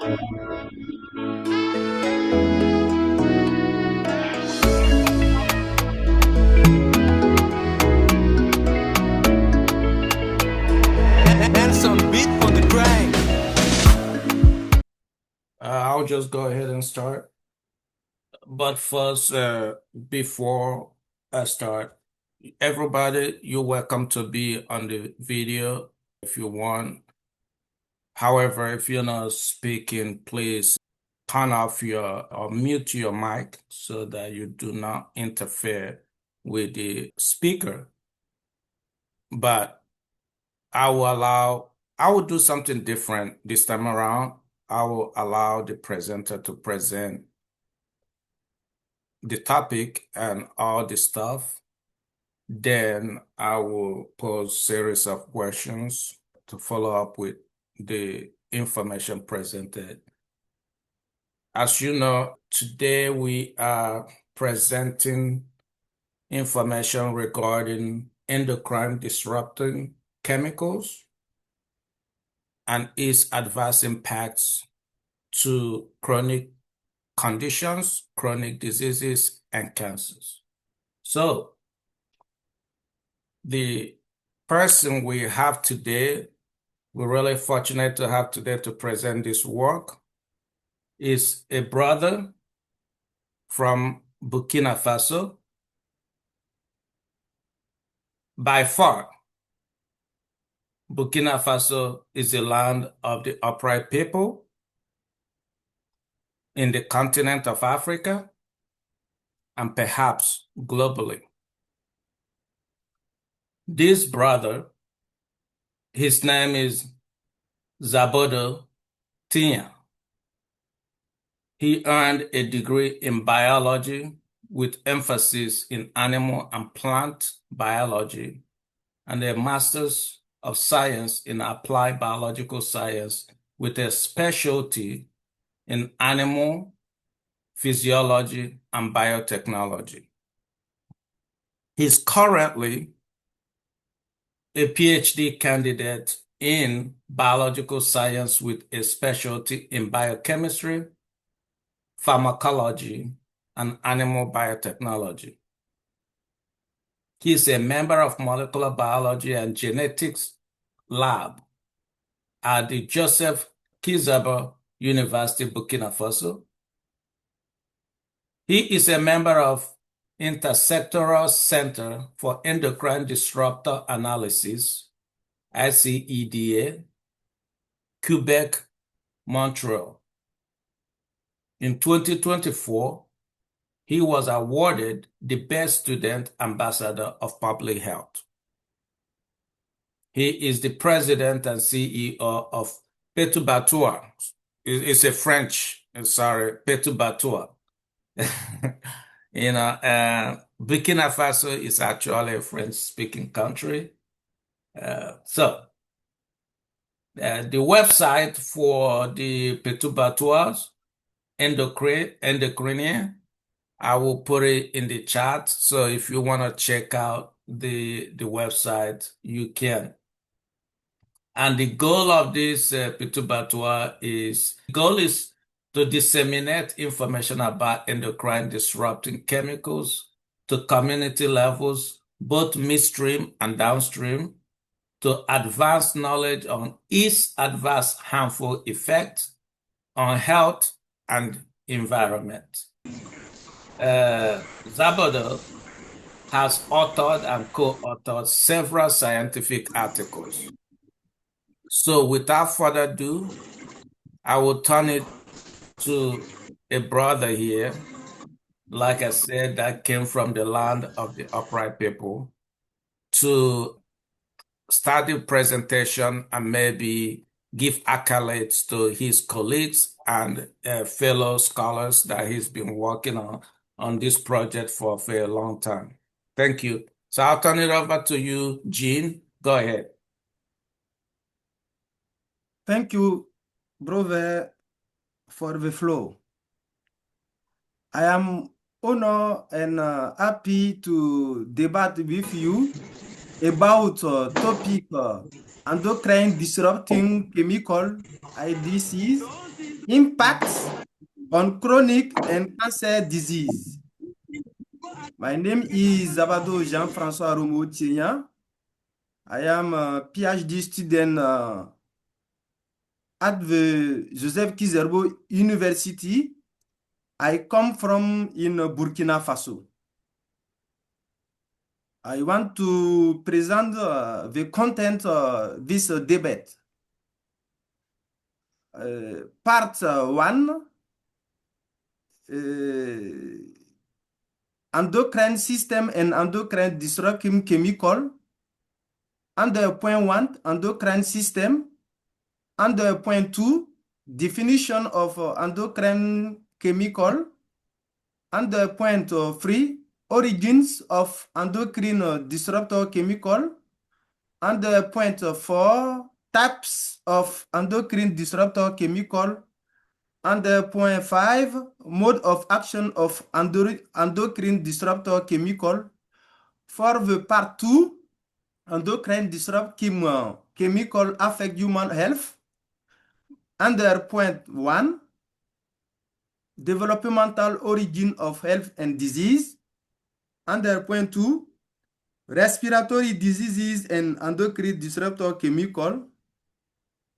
And some beat on the grind. I'll just go ahead and start. But first, before I start, everybody, you're welcome to be on the video if you want. However, if you're not speaking, please turn off your or mute your mic so that you do not interfere with the speaker. But I will do something different this time around. I will allow the presenter to present the topic and all the stuff. Then I will pose series of questions to follow up with the information presented. As you know, today we are presenting information regarding endocrine disrupting chemicals and its adverse impacts to chronic conditions, chronic diseases, and cancers. So, the person we have today, we're really fortunate to have today to present this work, is a brother from Burkina Faso. By far, Burkina Faso is the land of the upright people in the continent of Africa and perhaps globally. This brother, his name is Zabado. He earned a degree in biology with emphasis in animal and plant biology and a master's of science in applied biological science with a specialty in animal physiology and biotechnology. He's currently a PhD candidate in biological science with a specialty in biochemistry, pharmacology, and animal biotechnology. He is a member of molecular biology and genetics lab at the Joseph Kizaba University, Burkina Faso. He is a member of Intersectoral Center for Endocrine Disruptor Analysis, ICEDA, Quebec, Montreal. In 2024, he was awarded the Best Student Ambassador of Public Health. He is the president and CEO of Perturbatoire. It's a French, sorry, Perturbatoire. Burkina Faso is actually a French-speaking country. The website for the Perturbatoires, Endocrine, I will put it in the chat. So if you want to check out the website, you can. And the goal of this perturbatoire is to disseminate information about endocrine disrupting chemicals to community levels, both midstream and downstream, to advance knowledge on its adverse harmful effects on health and environment. Zabado has authored and co-authored several scientific articles. So without further ado, I will turn it to a brother here, like I said, that came from the land of the upright people, to start the presentation and maybe give accolades to his colleagues and fellow scholars that he's been working on this project for a very long time. Thank you. So I'll turn it over to you, Gene. Go ahead. Thank you, brother, for the flow. I am honored and happy to debate with you about topic endocrine disrupting chemical, EDCs, impacts on chronic and cancer disease. My name is Zabado Jean-François Romo Tienya. I am a PhD student at the Joseph Kizerbo University. I come from in Burkina Faso. I want to present the content of this debate. Part 1, endocrine system and endocrine disrupting chemical. Under point 1, endocrine system. Under point 2, definition of endocrine chemical. Under point 3, origins of endocrine disruptor chemical. Under point 4, types of endocrine disruptor chemical. Under point 5, mode of action of endocrine disruptor chemical. For the part 2, endocrine disruptor chemical affect human health. Under point 1, developmental origin of health and disease. Under point 2, respiratory diseases and endocrine disruptor chemical.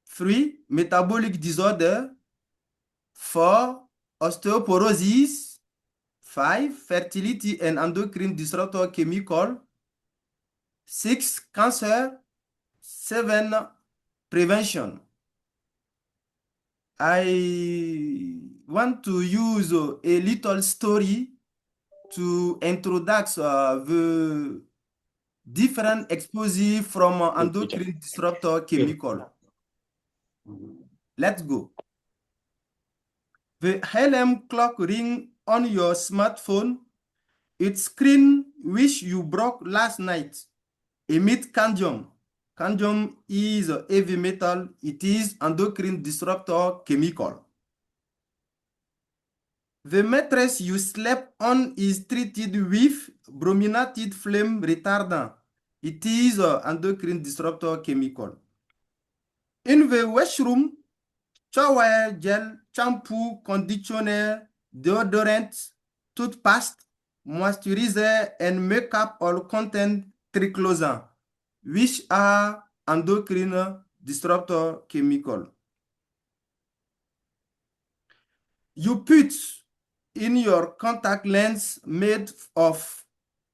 3, metabolic disorder. 4, osteoporosis. 5, fertility and endocrine disruptor chemical. 6, cancer. 7, prevention. I want to use a little story to introduce the different exposure from endocrine disruptor chemical. Let's go. The alarm clock ring on your smartphone. Its screen which you broke last night emit cadmium. Cadmium is a heavy metal. It is endocrine disruptor chemical. The mattress you slept on is treated with brominated flame retardant. It is an endocrine disruptor chemical. In the washroom, shower gel, shampoo, conditioner, deodorant, toothpaste, moisturizer, and makeup all contain triclosan, which are endocrine disruptor chemical. You put in your contact lens made of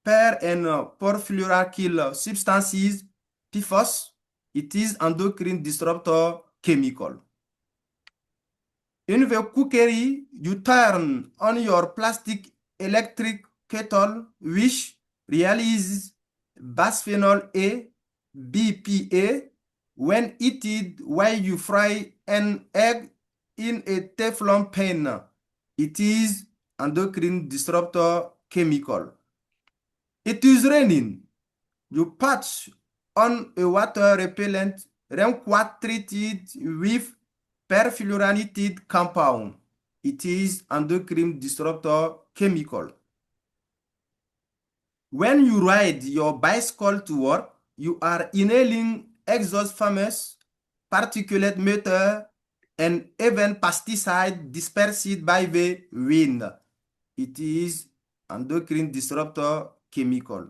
per and perfluoroalkyl substances, PFOS. It is endocrine disruptor chemical. In the cookery, you turn on your plastic electric kettle, which releases bisphenol A, BPA, when heated while you fry an egg in a Teflon pan. It is endocrine disruptor chemical. It is raining. You patch on a water repellent raincoat treated with perfluorinated compound. It is endocrine disruptor chemical. When you ride your bicycle to work, you are inhaling exhaust fumes, particulate matter, and even pesticide dispersed by the wind. It is endocrine disruptor chemical.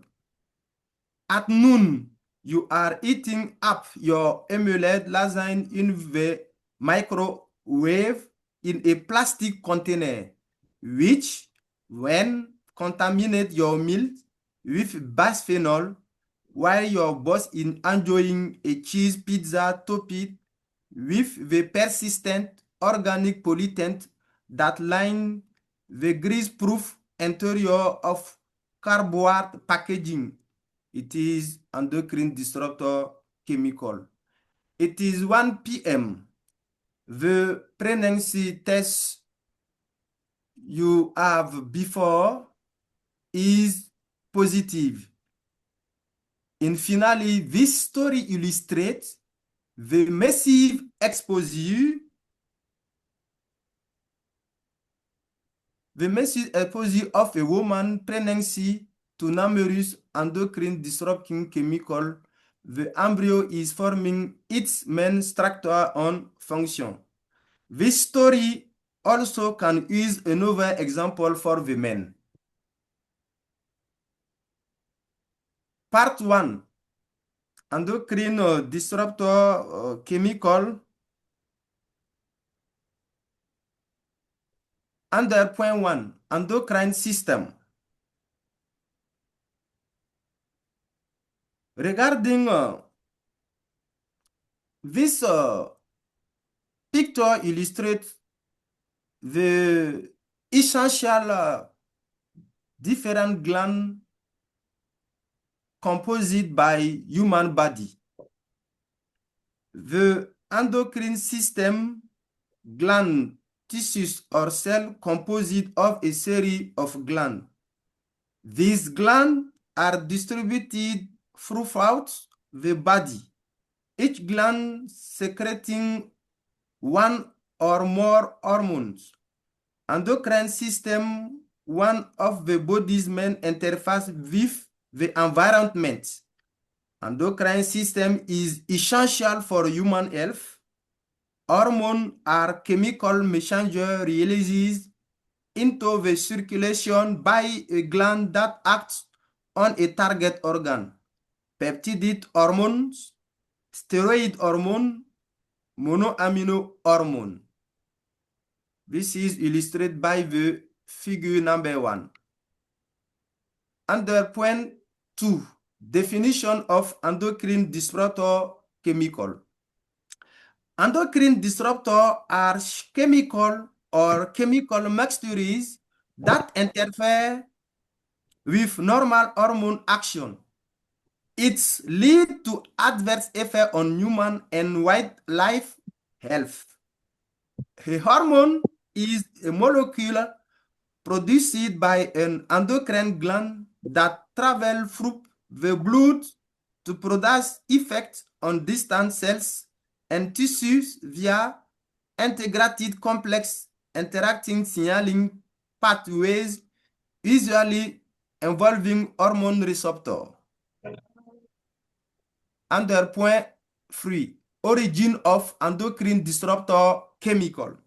At noon, you are eating up your emulated lasagne in the microwave in a plastic container, which, when contaminate your meal with bisphenol, while your boss is enjoying a cheese pizza topped with the persistent organic pollutant that line the grease-proof interior of cardboard packaging. It is endocrine disruptor chemical. It is 1 p.m. The pregnancy test you have before is positive. And finally, this story illustrates the massive exposure of a woman pregnancy to numerous endocrine disrupting chemical. The embryo is forming its main structure on function. This story also can use another example for women. Part 1. Endocrine disruptor chemical. Under point 1, endocrine system. Regarding this picture illustrates the essential different glands composed by human body. The endocrine system, gland, tissues or cell composed of a series of glands. These glands are distributed throughout the body, each gland secreting one or more hormones. Endocrine system, one of the body's main interface with the environment. Endocrine system is essential for human health. Hormones are chemical messengers released into the circulation by a gland that acts on a target organ. Peptide hormones, steroid hormone, monoamino hormone. This is illustrated by the figure number 1. Under point 2, definition of endocrine disruptor chemical. Endocrine disruptors are chemical or chemical mixtures that interfere with normal hormone action. It leads to adverse effects on human and wildlife health. A hormone is a molecule produced by an endocrine gland that travels through the blood to produce effects on distant cells and tissues via integrated complex interacting signaling pathways, usually involving hormone receptor. Under point 3, origin of endocrine disruptor chemical.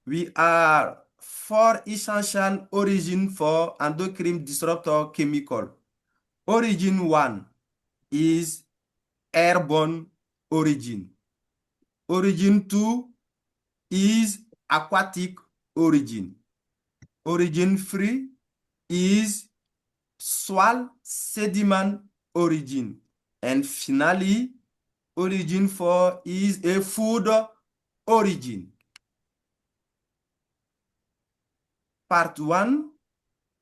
We are 4 essential origins for endocrine disruptor chemical. Origin 1 is airborne origin. Origin 2 is aquatic origin. Origin 3 is soil sediment origin. And finally, origin 4 is a food origin. Part 1,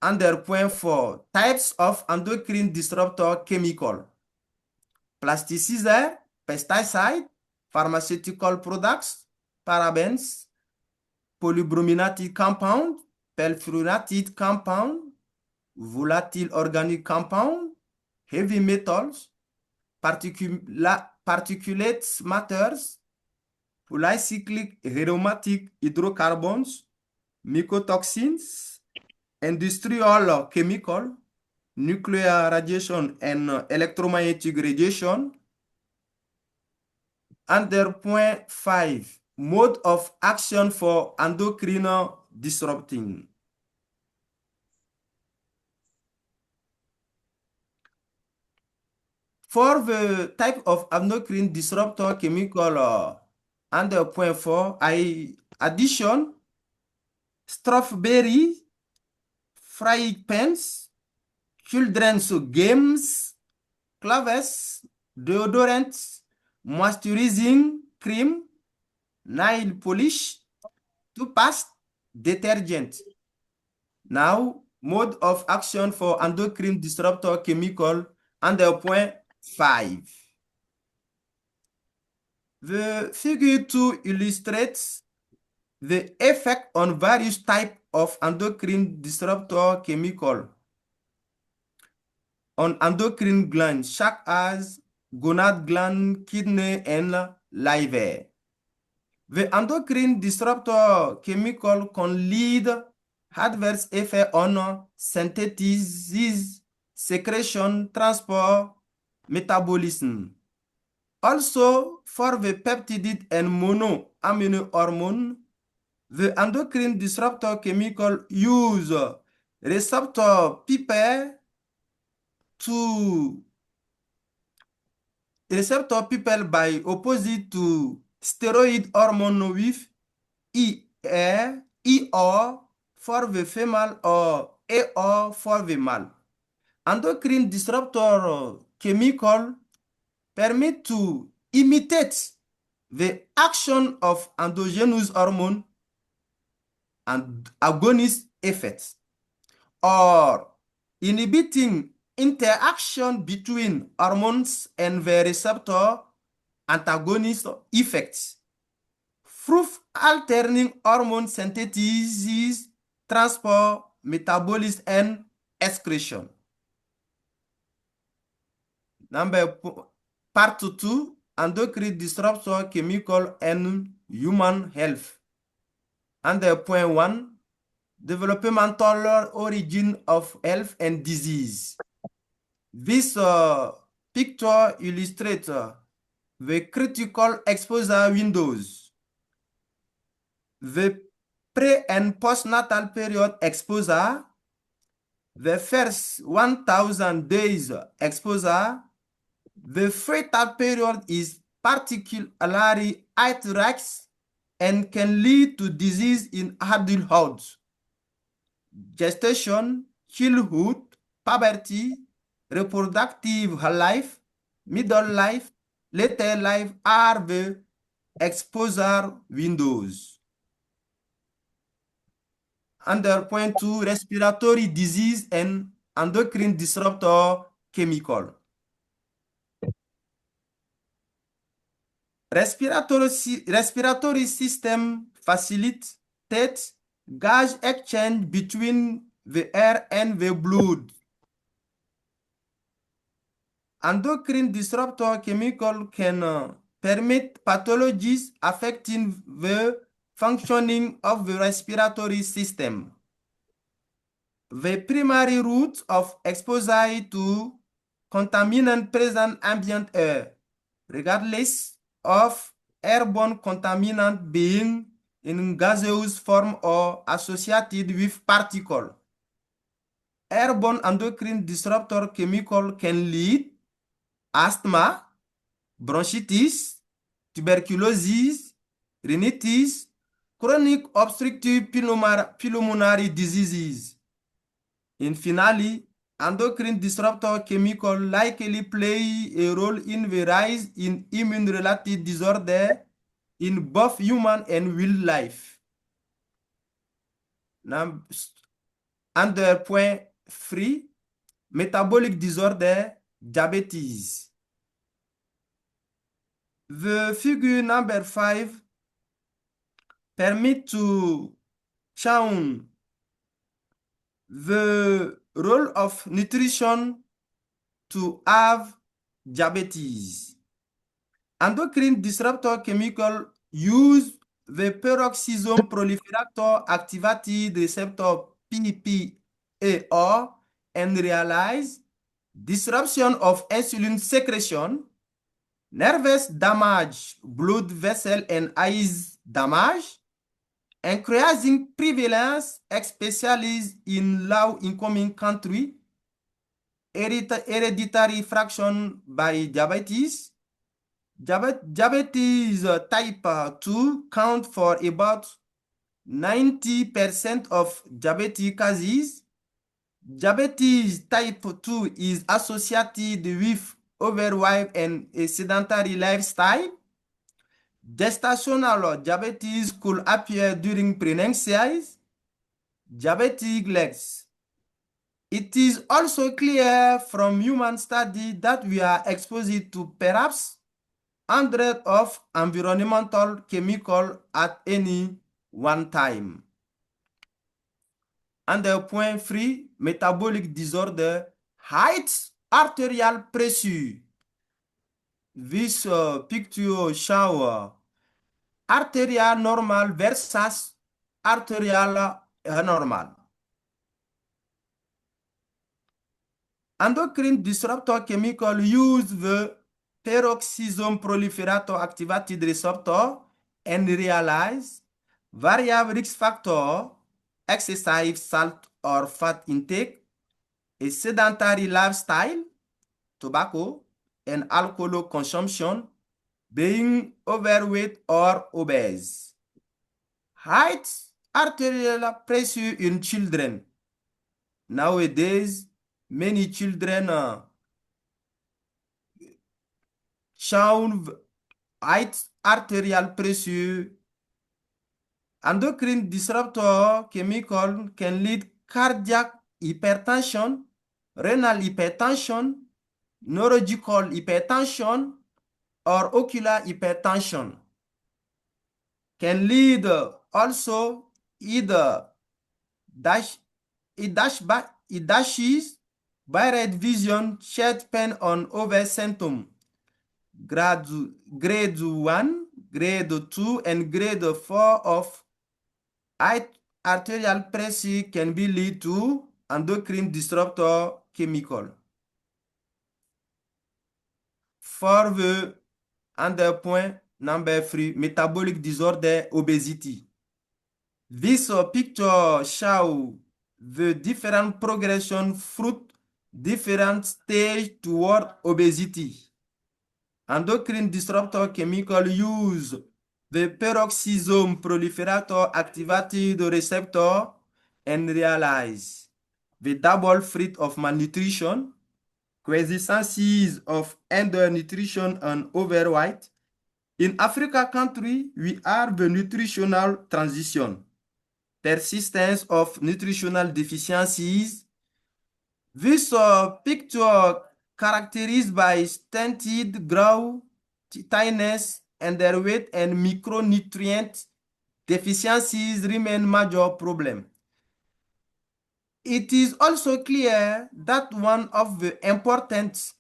under point 4, types of endocrine disruptor chemical. Plasticide, pesticide, pharmaceutical products, parabens, polybrominated compound, perfluorinated compound, volatile organic compound, heavy metals, particulate matters, polycyclic aromatic hydrocarbons, mycotoxins, industrial chemical, nuclear radiation and electromagnetic radiation. Under point 5, mode of action for endocrine disrupting. For the type of endocrine disruptor chemical under point 4, I addition strawberry, frying pans, children's games, clothes, deodorants, moisturizing cream, nail polish, toothpaste, detergent. Now, mode of action for endocrine disruptor chemical under point 5. The figure 2 illustrates the effect on various types of endocrine disruptor chemical on endocrine glands, such as gonad gland, kidney, and liver. The endocrine disruptor chemical can lead adverse effects on synthesis, secretion, transport, metabolism. Also, for the peptide and amino hormone, the endocrine disruptor chemical use receptor people by opposite to steroid hormone with ER for the female or AR for the male. Endocrine disruptor chemical permit to imitate the action of endogenous hormone and agonist effects, or inhibiting interaction between hormones and the receptor antagonist effects, through altering hormone synthesis, transport, metabolism, and excretion. Part 2, endocrine disruptor chemical and human health. Under point 1, developmental origin of health and disease. This picture illustrates the critical exposure windows. The pre- and postnatal period exposure, the first 1,000 days exposure, the fetal period is particularly high risk and can lead to disease in adulthood. Gestation, childhood, puberty, reproductive life, middle life, later life are the exposure windows. Under point 2, respiratory disease and endocrine disruptor chemical. Respiratory system facilitates gas exchange between the air and the blood. Endocrine disruptor chemical can permit pathologies affecting the functioning of the respiratory system. The primary route of exposure to contaminant present ambient air, regardless of airborne contaminant being in gaseous form or associated with particle. Airborne endocrine disruptor chemical can lead asthma, bronchitis, tuberculosis, rhinitis, chronic obstructive pulmonary diseases. In finally, endocrine disruptor chemical likely play a role in the rise in immune-related disorder in both human and wildlife. Now, under point 3, metabolic disorder, diabetes. The figure number 5 permits to show the role of nutrition to have diabetes. Endocrine disruptor chemical use the peroxisome proliferator activated receptor PPAR and realize disruption of insulin secretion, nervous damage, blood vessel and eyes damage, increasing prevalence, especially in low-income countries, hereditary fraction by diabetes. Diabetes type 2 count for about 90% of diabetic cases. Diabetes type 2 is associated with overweight and a sedentary lifestyle. Gestational diabetes could appear during pregnancy. Diabetic legs. It is also clear from human study that we are exposed to perhaps hundreds of environmental chemicals at any one time. Under point 3, metabolic disorder, height arterial pressure. This picture shows arterial normal versus arterial normal. Endocrine disruptor chemical use the peroxisome proliferator activated receptor and realize variable risk factor, excessive salt or fat intake, a sedentary lifestyle, tobacco, and alcohol consumption, being overweight or obese. Height arterial pressure in children. Nowadays, many children show height arterial pressure. Endocrine disruptor chemical can lead cardiac hypertension, renal hypertension, neurological hypertension, or ocular hypertension. Can lead also either it dashes blurred vision, shed pain on over symptom. Grade 1, grade 2, and grade 4 of arterial pressure can be lead to endocrine disruptor chemical. For the under point number 3, metabolic disorder, obesity. This picture shows the different progression through different stage toward obesity. Endocrine disruptor chemical use the peroxisome proliferator activated receptor and realize the double threat of malnutrition, quiescences of undernutrition and overweight. In Africa country, we are the nutritional transition, persistence of nutritional deficiencies. This picture characterized by stunted growth, tinnitus, underweight, and micronutrient deficiencies remain major problem. It is also clear that one of the important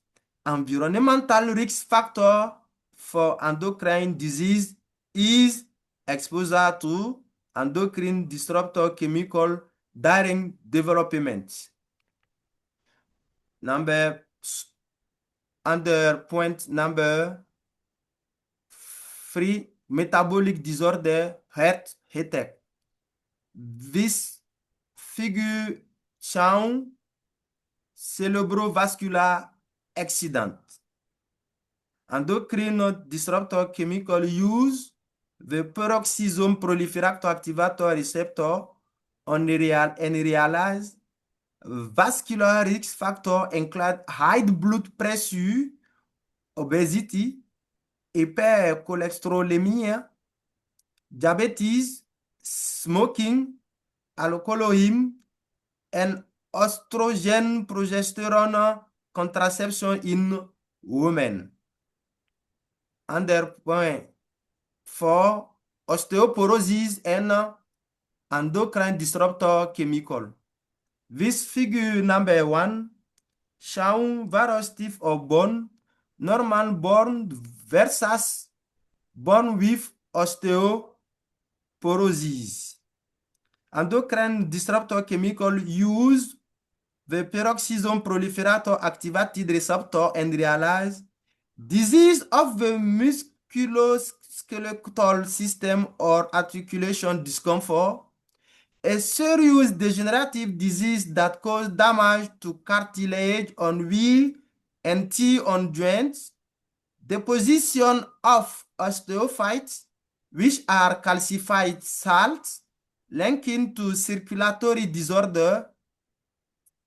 environmental risk factors for endocrine disease is exposure to endocrine disruptor chemical during development. Under point number 3, metabolic disorder, heart attack. This figure shows cerebrovascular accident. Endocrine disruptor chemical use the peroxisome proliferator activator receptor and realize vascular risk factor include high blood pressure, obesity, hypercholesterolemia, diabetes, smoking, alcoholism, and estrogen progesterone contraception in women. Under point 4, osteoporosis and endocrine disruptor chemical. This figure number 1 shows various types of bone, normal bone versus bone with osteoporosis. Endocrine disruptor chemical use the peroxisome proliferator activated receptor and realize disease of the musculoskeletal system or articulation discomfort, a serious degenerative disease that causes damage to cartilage on wheel and teeth on joints, deposition of osteophytes, which are calcified salts, linking to circulatory disorder,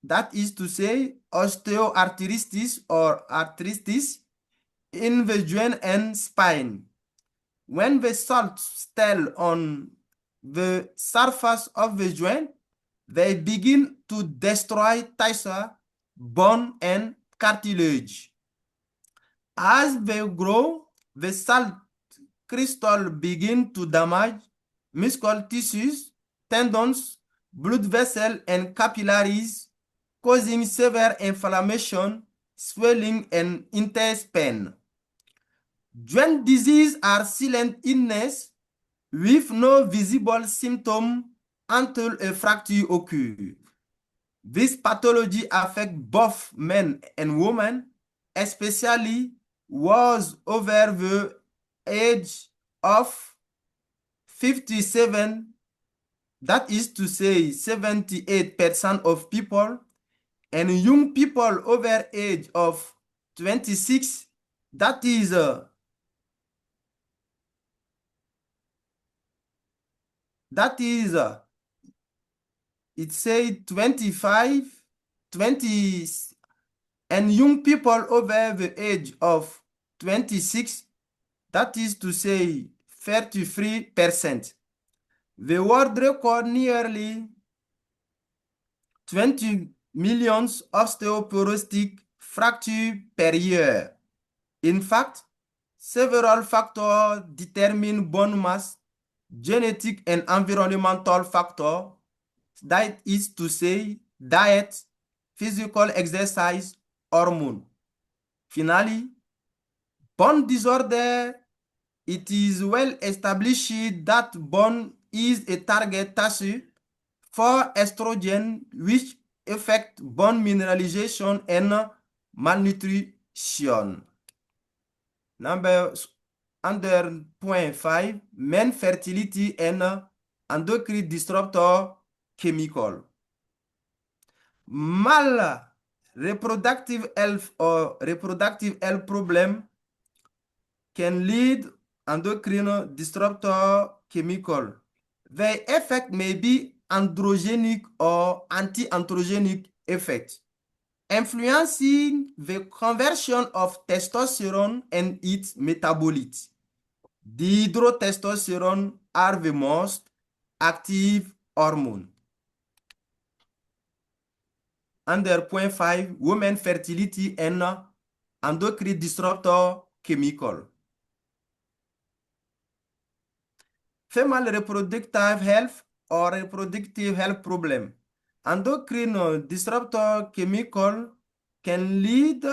that is to say, osteoarthritis or arthritis in the joint and spine. When the salts stay on the surface of the joint, they begin to destroy tissue, bone, and cartilage. As they grow, the salt crystal begin to damage muscle tissues, tendons, blood vessels, and capillaries, causing severe inflammation, swelling, and intense pain. Joint disease are silent illness with no visible symptom until a fracture occurs. This pathology affects both men and women, especially those over the age of 57, that is to say 78% of people, and young people over age of 26, that is it say 25, 20, and young people over the age of 26, that is to say 33%. The world record nearly 20 million osteoporotic fractures per year. In fact, several factors determine bone mass, genetic and environmental factors, that is to say diet, physical exercise, hormone. Finally, bone disorder. It is well established that bone is a target tissue for estrogen, which affect bone mineralization and malnutrition. Under point 5, men fertility and endocrine disruptor chemical. Mal reproductive health or reproductive health problem can lead endocrine disruptor chemical. The effect may be androgenic or anti-androgenic effect, influencing the conversion of testosterone and its metabolites. Dihydrotestosterone are the most active hormone. Under point 5, women fertility and endocrine disruptor chemical. Female reproductive health or reproductive health problem. Endocrine disruptor chemical can lead,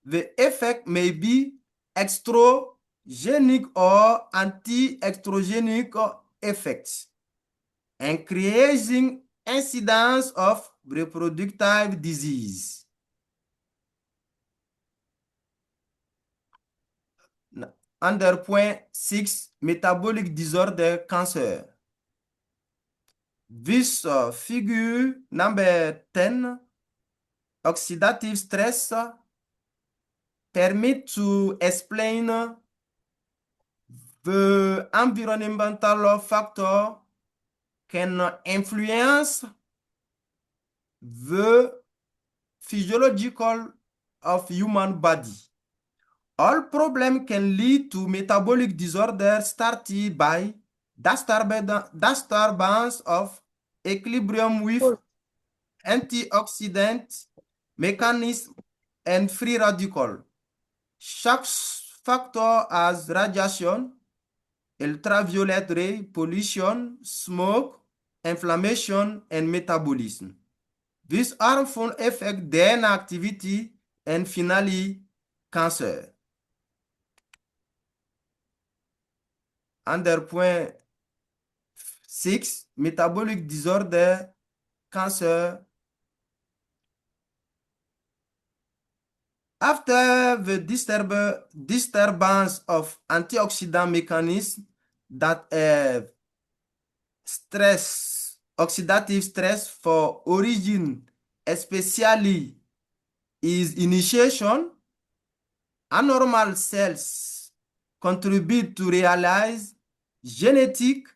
the effect may be estrogenic or anti-estrogenic effects, and creating incidence of reproductive disease. Under point 6, metabolic disorder cancer. This figure number 10, oxidative stress, permit to explain the environmental factor can influence the physiological of human body. All problems can lead to metabolic disorder started by disturbance of equilibrium with antioxidant mechanism and free radical. Chaque factor has radiation, ultraviolet ray, pollution, smoke, inflammation, and metabolism. This harmful affect DNA activity and finally cancer. Under point 6, metabolic disorder, cancer. After the disturbance of antioxidant mechanism that stress, oxidative stress for origin, especially is initiation, abnormal cells contribute to realize genetic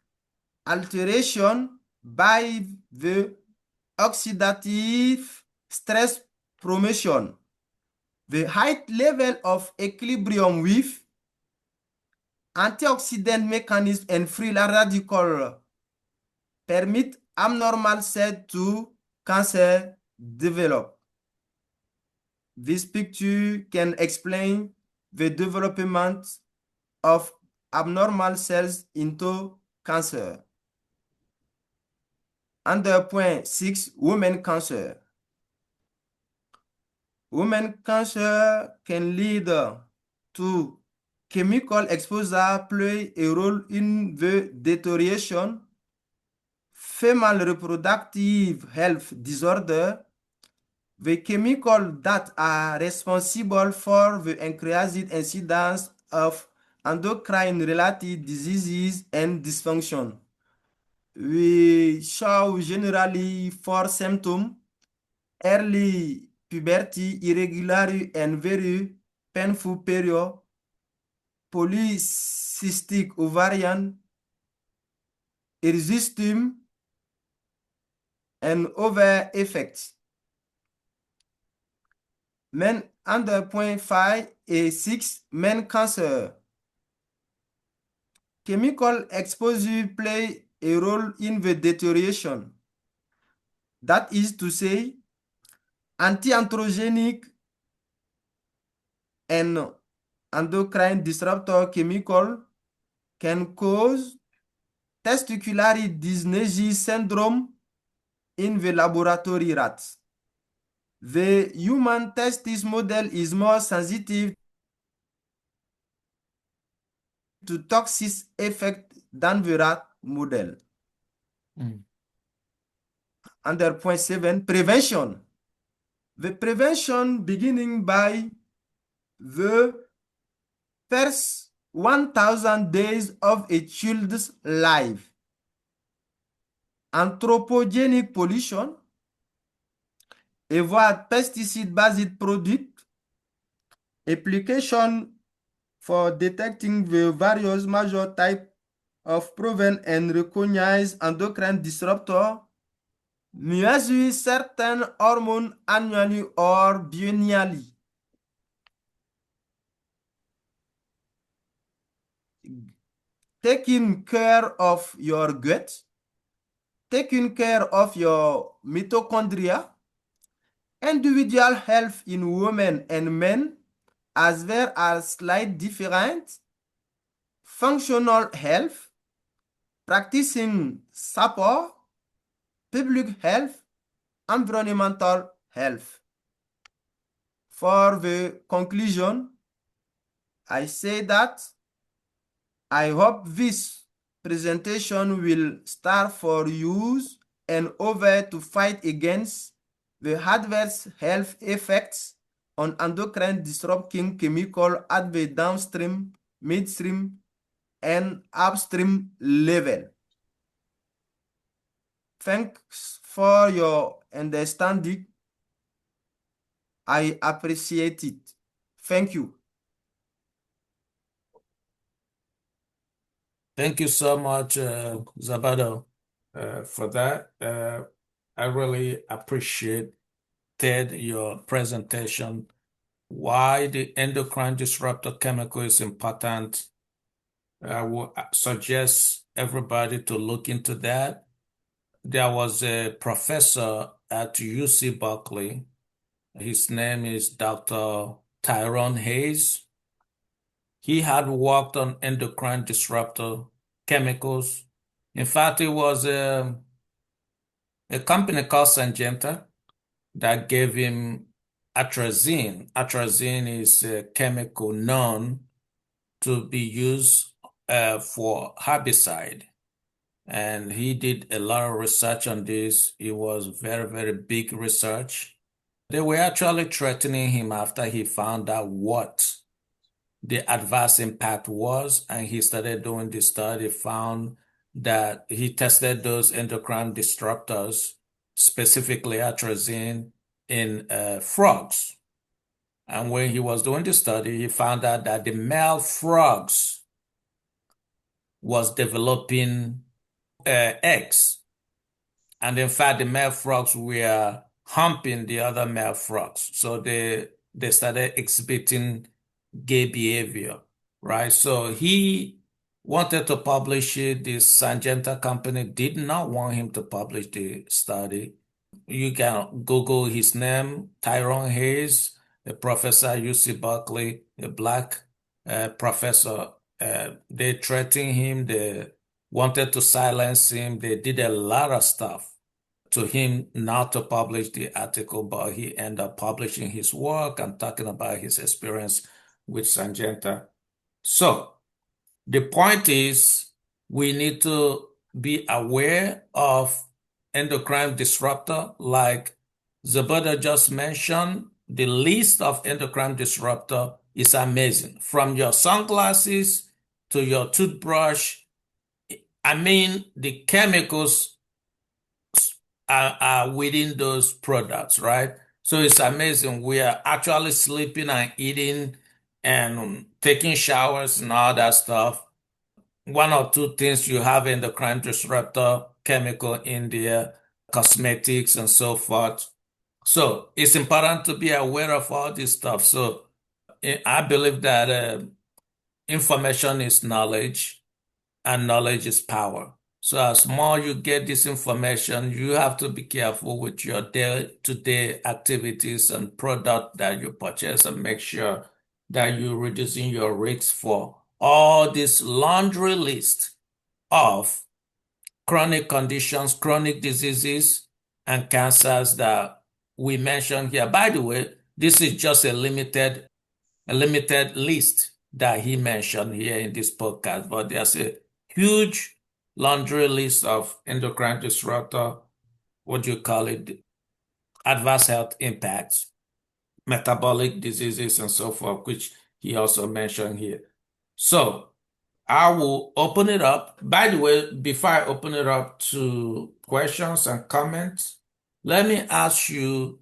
alteration by the oxidative stress promotion. The high level of equilibrium with antioxidant mechanism and free radical permit abnormal cells to cancer develop. This picture can explain the development of abnormal cells into cancer. Under point 6, women cancer. Women cancer can lead to chemical exposure play a role in the deterioration. Female reproductive health disorder, the chemicals that are responsible for the increased incidence of endocrine-related diseases and dysfunction. We show generally 4 symptoms: early puberty, irregular and very painful period, polycystic ovarian, hirsutism, and over effects. Men under point 5 et 6, men cancer. Chemical exposure play a role in the deterioration. That is to say, anti-androgenic and endocrine disruptor chemical can cause testicular dysnesia syndrome in the laboratory rats. The human testis model is more sensitive to toxic effect than the rat model. Under point 7, prevention. The prevention beginning by the first 1,000 days of a child's life. Anthropogenic pollution, avoid pesticide-based product, application for detecting the various major types of proven and recognized endocrine disruptor, measure certain hormones annually or biennially. Taking care of your gut, taking care of your mitochondria, individual health in women and men, as well as slight different, functional health, practicing support, public health, environmental health. For the conclusion, I say that I hope this presentation will start for use and over to fight against the adverse health effects on endocrine disrupting chemical at the downstream, midstream, and upstream level. Thanks for your understanding. I appreciate it. Thank you. Thank you so much, Zabado, for that. I really appreciated your presentation, why the endocrine disruptor chemical is important. I would suggest everybody to look into that. There was a professor at UC Berkeley. His name is Dr. Tyrone Hayes. He had worked on endocrine disruptor chemicals. In fact, it was a company called Syngenta that gave him atrazine. Atrazine is a chemical known to be used for herbicide. And he did a lot of research on this. It was very, very big research. They were actually threatening him after he found out what the adverse impact was, and he started doing this study, found that he tested those endocrine disruptors, specifically atrazine, in frogs. And when he was doing the study, he found out that the male frogs was developing eggs. And in fact, the male frogs were humping the other male frogs. So they started exhibiting gay behavior, right? So he wanted to publish it. This Syngenta company did not want him to publish the study. You can Google his name, Tyrone Hayes, a professor at UC Berkeley, a black professor. They threatened him. They wanted to silence him. They did a lot of stuff to him not to publish the article, but he ended up publishing his work and talking about his experience with Syngenta. So the point is, we need to be aware of endocrine disruptor. Like Zabado just mentioned, the list of endocrine disruptor is amazing. From your sunglasses to your toothbrush. I mean, the chemicals are within those products, right? So it's amazing. We are actually sleeping and eating and taking showers and all that stuff. One or two things you have endocrine disruptor chemical in there, cosmetics and so forth. So it's important to be aware of all this stuff. So I believe that information is knowledge and knowledge is power. So as more you get this information, you have to be careful with your day-to-day activities and product that you purchase and make sure that you're reducing your risks for all this laundry list of chronic conditions, chronic diseases, and cancers that we mentioned here. By the way, this is just a limited list that he mentioned here in this podcast, but there's a huge laundry list of endocrine disruptor, what do you call it, adverse health impacts, metabolic diseases, and so forth, which he also mentioned here. So I will open it up. By the way, before I open it up to questions and comments, let me ask you,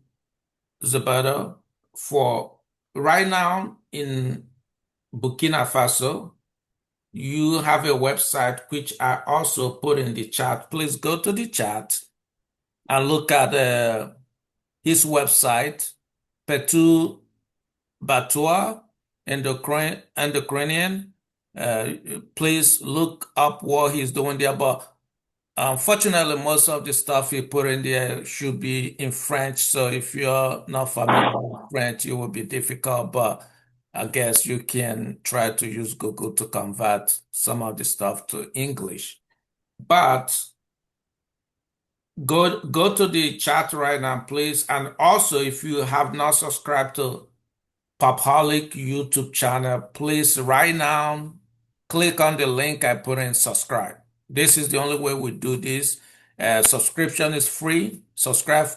Zabado, for right now in Burkina Faso, you have a website which I also put in the chat. Please go to the chat and look at his website, Petu Batua, endocrinian. Please look up what he's doing there. But unfortunately, most of the stuff he put in there should be in French. So if you're not familiar with French, it will be difficult. But I guess you can try to use Google to convert some of the stuff to English. But go to the chat right now, please. And also, if you have not subscribed to Popaholic YouTube channel, please right now click on the link I put in subscribe. This is the only way we do this. Subscription is free. Subscribe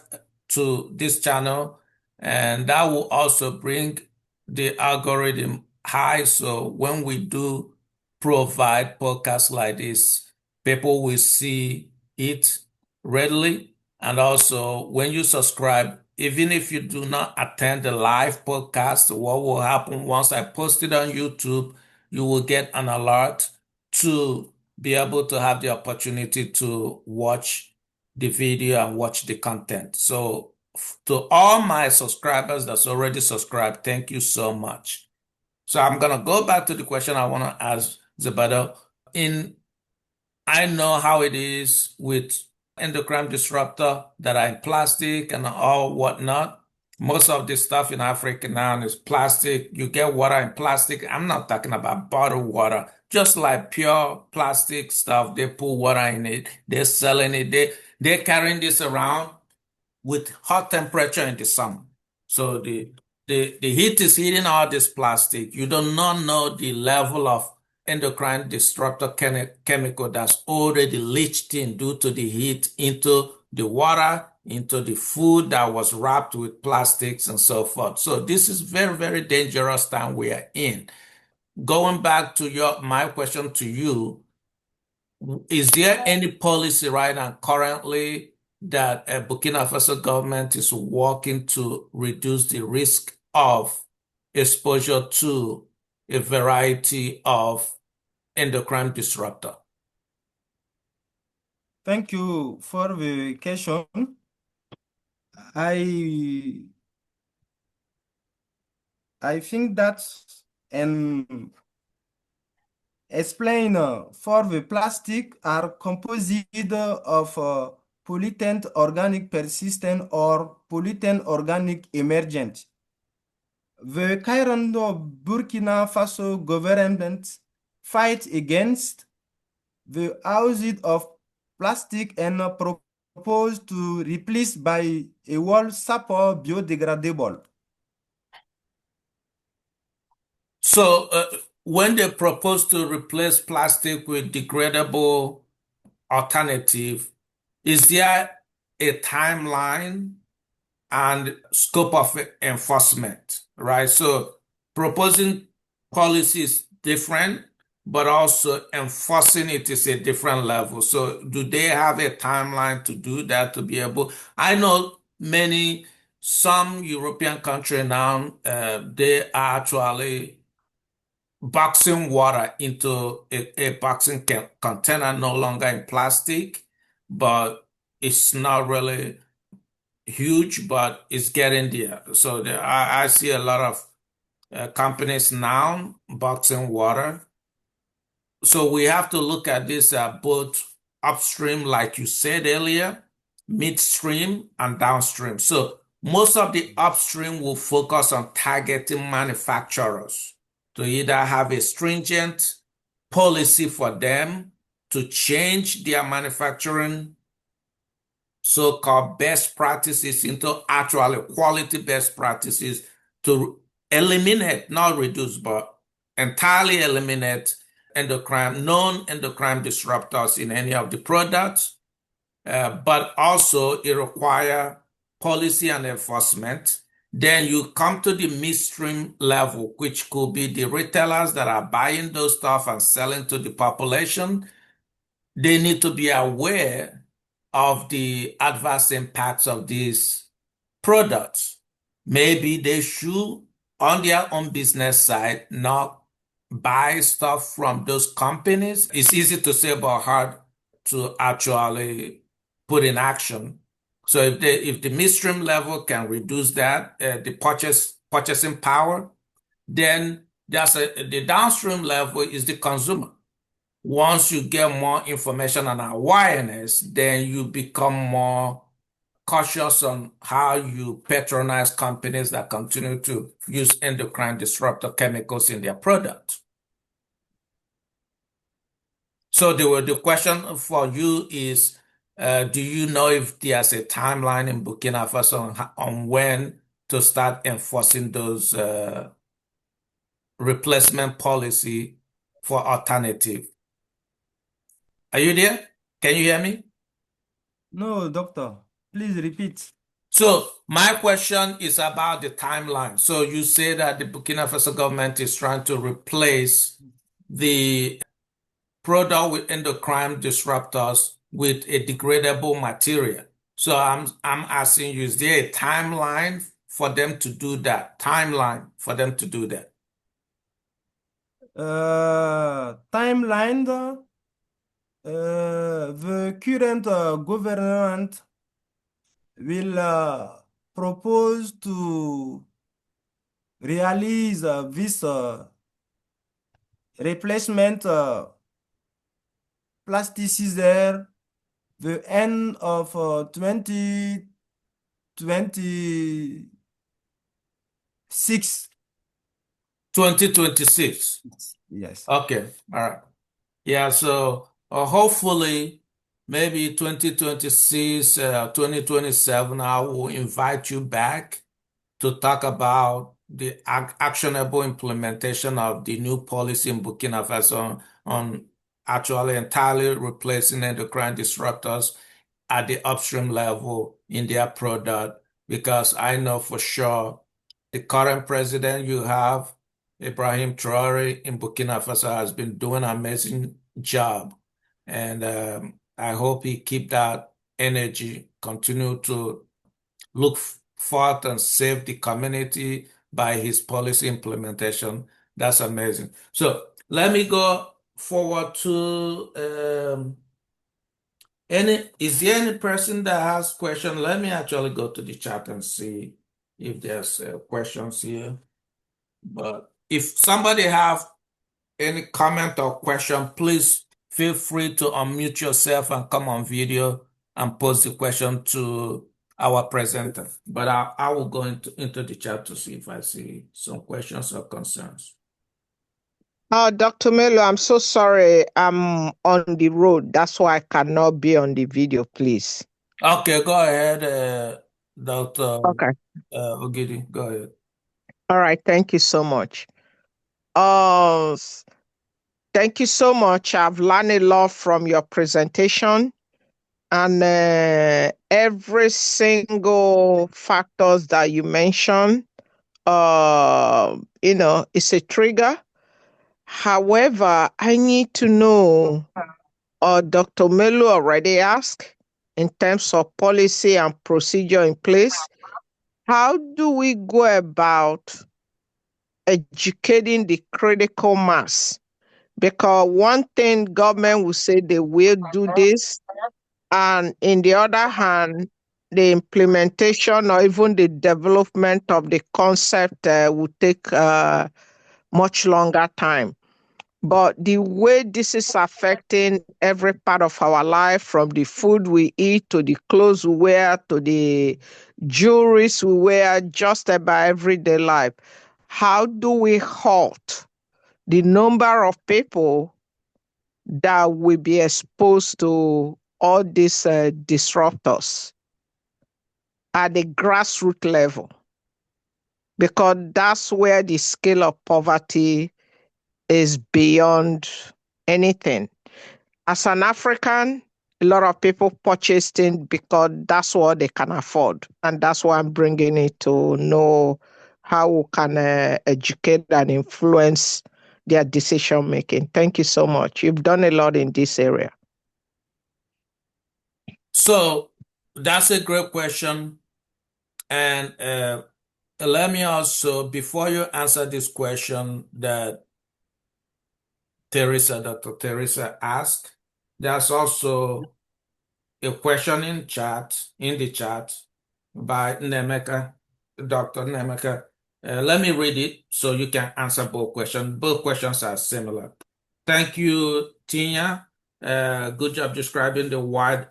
to this channel, and that will also bring the algorithm high. So when we do provide podcasts like this, people will see it readily. And also, when you subscribe, even if you do not attend the live podcast, what will happen once I post it on YouTube, you will get an alert to be able to have the opportunity to watch the video and watch the content. So to all my subscribers that's already subscribed, thank you so much. So I'm going to go back to the question I want to ask Zabado. I know how it is with endocrine disruptor that are in plastic and all whatnot. Most of the stuff in Africa now is plastic. You get water in plastic. I'm not talking about bottled water, just like pure plastic stuff. They put water in it. They're selling it. They're carrying this around with hot temperature in the summer. So the heat is heating all this plastic. You do not know the level of endocrine disruptor chemical that's already leached in due to the heat into the water, into the food that was wrapped with plastics and so forth. So this is very, very dangerous time we are in. Going back to my question to you, is there any policy right now currently that Burkina Faso government is working to reduce the risk of exposure to a variety of endocrine disruptor? Thank you for the question. I think that and explain for the plastic are composite of pollutant organic persistent or pollutant organic emergent. The current Burkina Faso government fight against the use of plastic and propose to replace by a wall support biodegradable. So when they propose to replace plastic with degradable alternative, is there a timeline and scope of enforcement, right? So proposing policy is different, but also enforcing it is a different level. So do they have a timeline to do that to be able? I know some European country now, they are actually boxing water into a boxing container, no longer in plastic, but it's not really huge, but it's getting there. So I see a lot of companies now boxing water. So we have to look at this both upstream, like you said earlier, midstream and downstream. So most of the upstream will focus on targeting manufacturers to either have a stringent policy for them to change their manufacturing so-called best practices into actually quality best practices to eliminate, not reduce, but entirely eliminate non-endocrine disruptors in any of the products. But also it requires policy and enforcement. Then you come to the midstream level, which could be the retailers that are buying those stuff and selling to the population. They need to be aware of the adverse impacts of these products. Maybe they should, on their own business side, not buy stuff from those companies. It's easy to say, but hard to actually put in action. So if the midstream level can reduce that, the purchasing power, then the downstream level is the consumer. Once you get more information and awareness, then you become more cautious on how you patronize companies that continue to use endocrine disruptor chemicals in their product. So the question for you is, do you know if there's a timeline in Burkina Faso on when to start enforcing those replacement policy for alternative? Are you there? Can you hear me? No, doctor. Please repeat. So my question is about the timeline. So you say that the Burkina Faso government is trying to replace the product with endocrine disruptors with a degradable material. So I'm asking you, is there a timeline for them to do that? Timeline for them to do that? Timeline, the current government will propose to realize this replacement plasticized the end of 2026. 2026. Yes. Okay. All right. Yeah. So hopefully, maybe 2026, 2027, I will invite you back to talk about the actionable implementation of the new policy in Burkina Faso on actually entirely replacing endocrine disruptors at the upstream level in their product, because I know for sure the current president you have, Ibrahim Traore in Burkina Faso, has been doing an amazing job. And I hope he keep that energy, continue to look forth and save the community by his policy implementation. That's amazing. So let me go forward to is there any person that has question? Let me actually go to the chat and see if there's questions here. But if somebody have any comment or question, please feel free to unmute yourself and come on video and pose the question to our presenter. But I will go into the chat to see if I see some questions or concerns. Dr. Melo, I'm so sorry. I'm on the road. That's why I cannot be on the video, please. Okay, go ahead, Dr. Okay. Ogidi. Go ahead. All right. Thank you so much. Thank you so much. I've learned a lot from your presentation, and every single factors that you mentioned, it's a trigger. However, I need to know, or Dr. Omelu already asked, in terms of policy and procedure in place, how do we go about educating the critical mass? Because one thing government will say they will do this, and in the other hand, the implementation or even the development of the concept will take much longer time. But the way this is affecting every part of our life, from the food we eat to the clothes we wear to the jewelries we wear, just about everyday life, how do we halt the number of people that will be exposed to all these disruptors at the grassroots level? Because that's where the scale of poverty is beyond anything. As an African, a lot of people purchase things because that's what they can afford. And that's why I'm bringing it to know how we can educate and influence their decision making. Thank you so much. You've done a lot in this area. So that's a great question. And let me also, before you answer this question that Dr. Teresa asked, there's also a question in the chat by Nemeka, Dr. Nemeka. Let me read it so you can answer both questions. Both questions are similar. Thank you, Tina. Good job describing the wide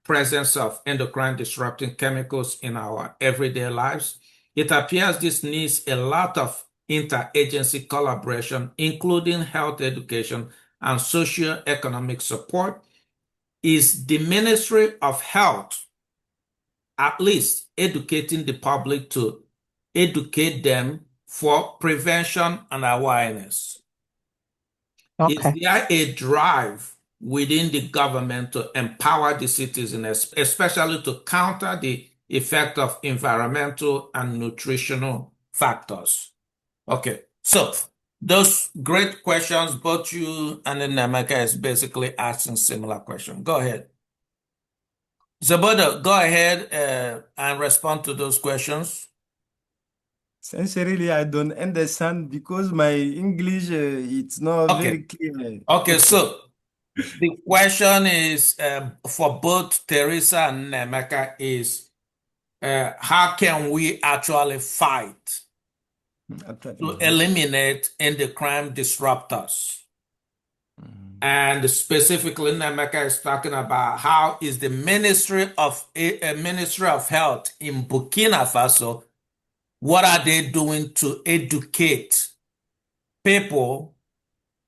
presence of endocrine disrupting chemicals in our everyday lives. It appears this needs a lot of interagency collaboration, including health education and socio-economic support. Is the Ministry of Health at least educating the public to educate them for prevention and awareness? Okay. Is there a drive within the government to empower the citizens, especially to counter the effect of environmental and nutritional factors? Okay, so those great questions, both you and Namaka is basically asking similar questions. Go ahead. Zabado, go ahead and respond to those questions. Sincerely, I don't understand because my English it's not Okay. very clear. Okay, so the question is for both Teresa and Nemeka is how can we actually fight to eliminate endocrine disruptors? And specifically, Nemeka is talking about how is the Ministry of Health in Burkina Faso, what are they doing to educate people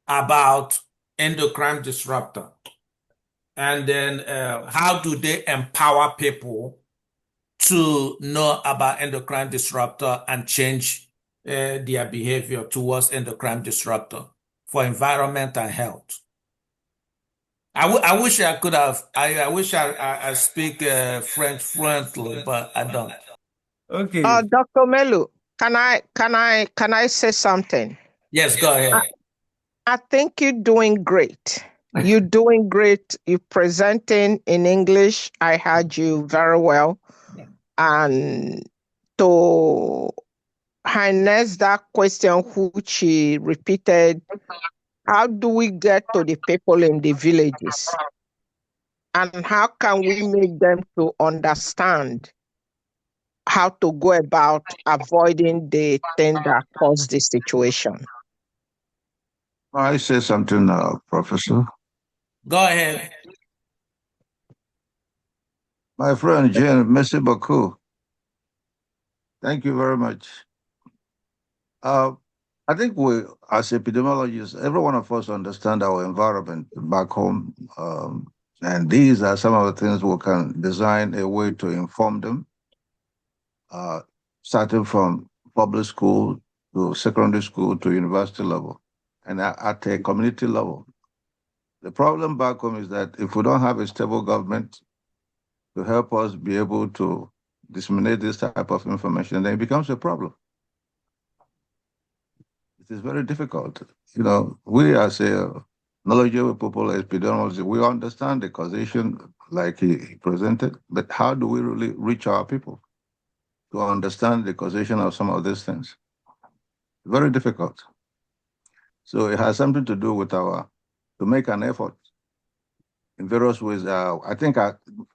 about endocrine disruptor? And then how do they empower people to know about endocrine disruptor and change their behavior towards endocrine disruptor for environment and health? I wish I could have. I wish I speak French fluently, but I don't. Okay. Dr. Melu, can I say something? Yes, go ahead. I think you're doing great. You're doing great. You're presenting in English. I heard you very well. And to harness that question which she repeated, how do we get to the people in the villages? And how can we make them to understand how to go about avoiding the thing that caused the situation? I say something, Professor. Go ahead. My friend Jane, merci beaucoup. Thank you very much. I think we, as epidemiologists, every one of us understand our environment back home. And these are some of the things we can design a way to inform them, starting from public school to secondary school to university level and at a community level. The problem back home is that if we don't have a stable government to help us be able to disseminate this type of information, then it becomes a problem. It is very difficult. You know, we as a knowledgeable people, epidemiologists, we understand the causation like he presented, but how do we really reach our people to understand the causation of some of these things? Very difficult. So it has something to do with to make an effort in various ways. I think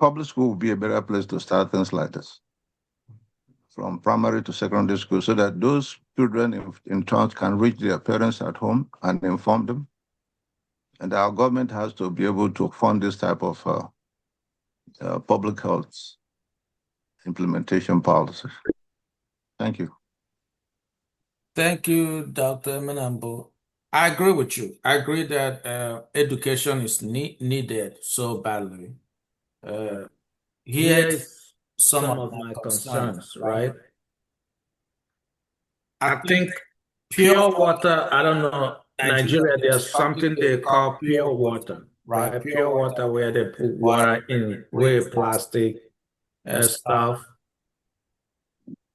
public school would be a better place to start things like this, from primary to secondary school, so that those children in turn can reach their parents at home and inform them. And our government has to be able to fund this type of public health implementation policies. Thank you. Thank you, Dr. Menambo. I agree with you. I agree that education is needed so badly. Here's some of my concerns, right? I think pure water, I don't know, Nigeria, there's something they call pure water, right? Pure water where they put water in real plastic stuff.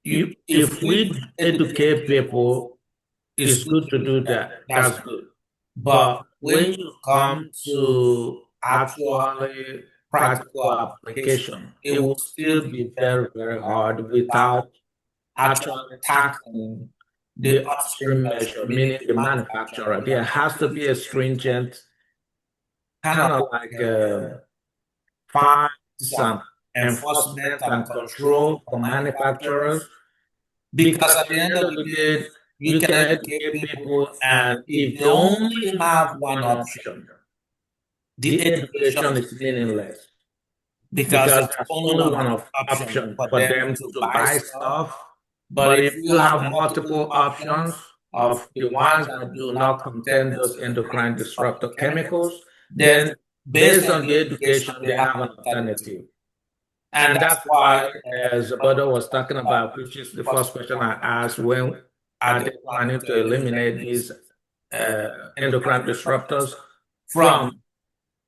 If we educate people, it's good to do that. That's good. But when you come to actually practical application, it will still be very, very hard without actually tackling the upstream measure, meaning the manufacturer. There has to be a stringent kind of like fines and enforcement and control for manufacturers. Because at the end of the day, you can educate people, and if they only have one option, the education is meaningless. Because there's only one option for them to buy stuff. But if you have multiple options of the ones that do not contain those endocrine disruptor chemicals, then based on the education, they have an alternative. And that's why, as Zabado was talking about, which is the first question I asked, when are they planning to eliminate these endocrine disruptors from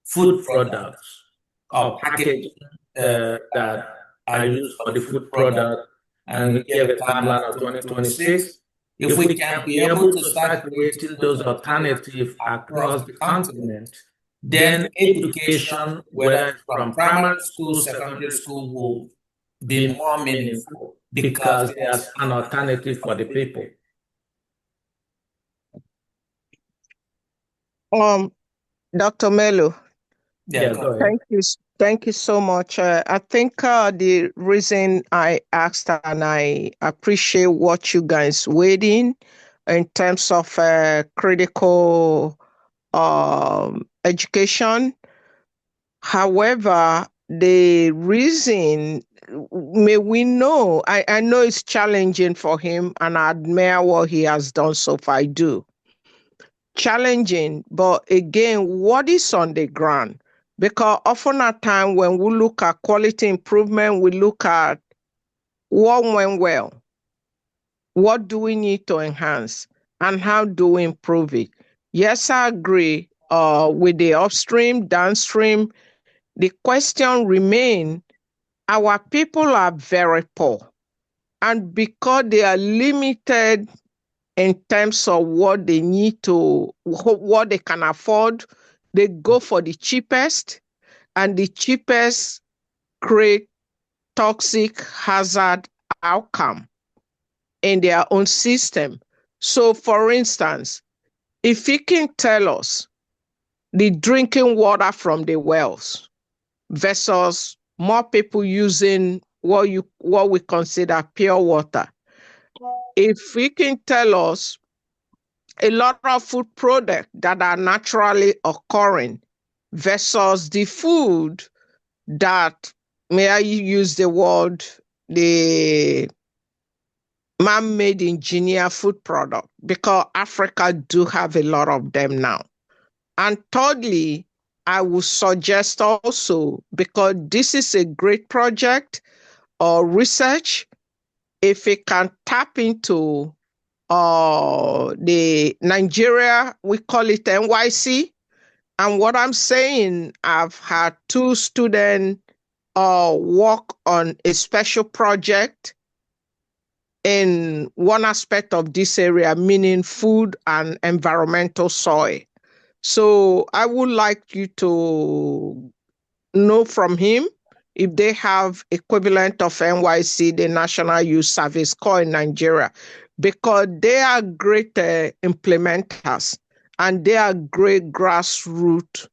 food products or packaging that are used for the food product, and give a timeline of 2026. If we can be able to start creating those alternatives across the continent, then education, whether it's from primary school, secondary school, will be more meaningful because there's an alternative for the people. Dr. Omelu. Yeah, go ahead. Thank you so much. I think the reason I asked, and I appreciate what you guys weighed in terms of critical education. However, the reason, may we know, I know it's challenging for him, and I admire what he has done so far. I do. Challenging, but again, what is on the ground? Because often at time when we look at quality improvement, we look at what went well, what do we need to enhance, and how do we improve it. Yes, I agree with the upstream, downstream. The question remains, our people are very poor, and because they are limited in terms of what they need to, what they can afford, they go for the cheapest, and the cheapest create toxic hazard outcome in their own system. So for instance, if you can tell us the drinking water from the wells versus more people using what we consider pure water, if we can tell us a lot of food products that are naturally occurring versus the food that, may I use the word, the man-made engineer food product, because Africa do have a lot of them now. And thirdly, I would suggest also, because this is a great project or research, if it can tap into the Nigeria, we call it NYC. And what I'm saying, I've had 2 students work on a special project in one aspect of this area, meaning food and environmental soil. So I would like you to know from him if they have equivalent of NYC, the National Youth Service Corps in Nigeria, because they are great implementers and they are great grassroots,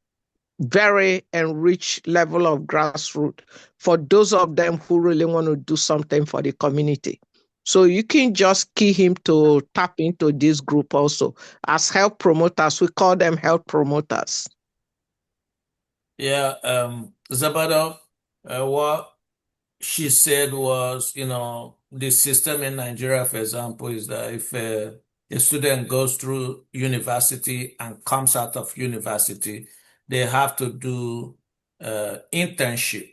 very enriched level of grassroots for those of them who really want to do something for the community. So you can just key him to tap into this group also. As health promoters, we call them health promoters. Yeah, Zabado, what she said was, the system in Nigeria, for example, is that if a student goes through university and comes out of university, they have to do internship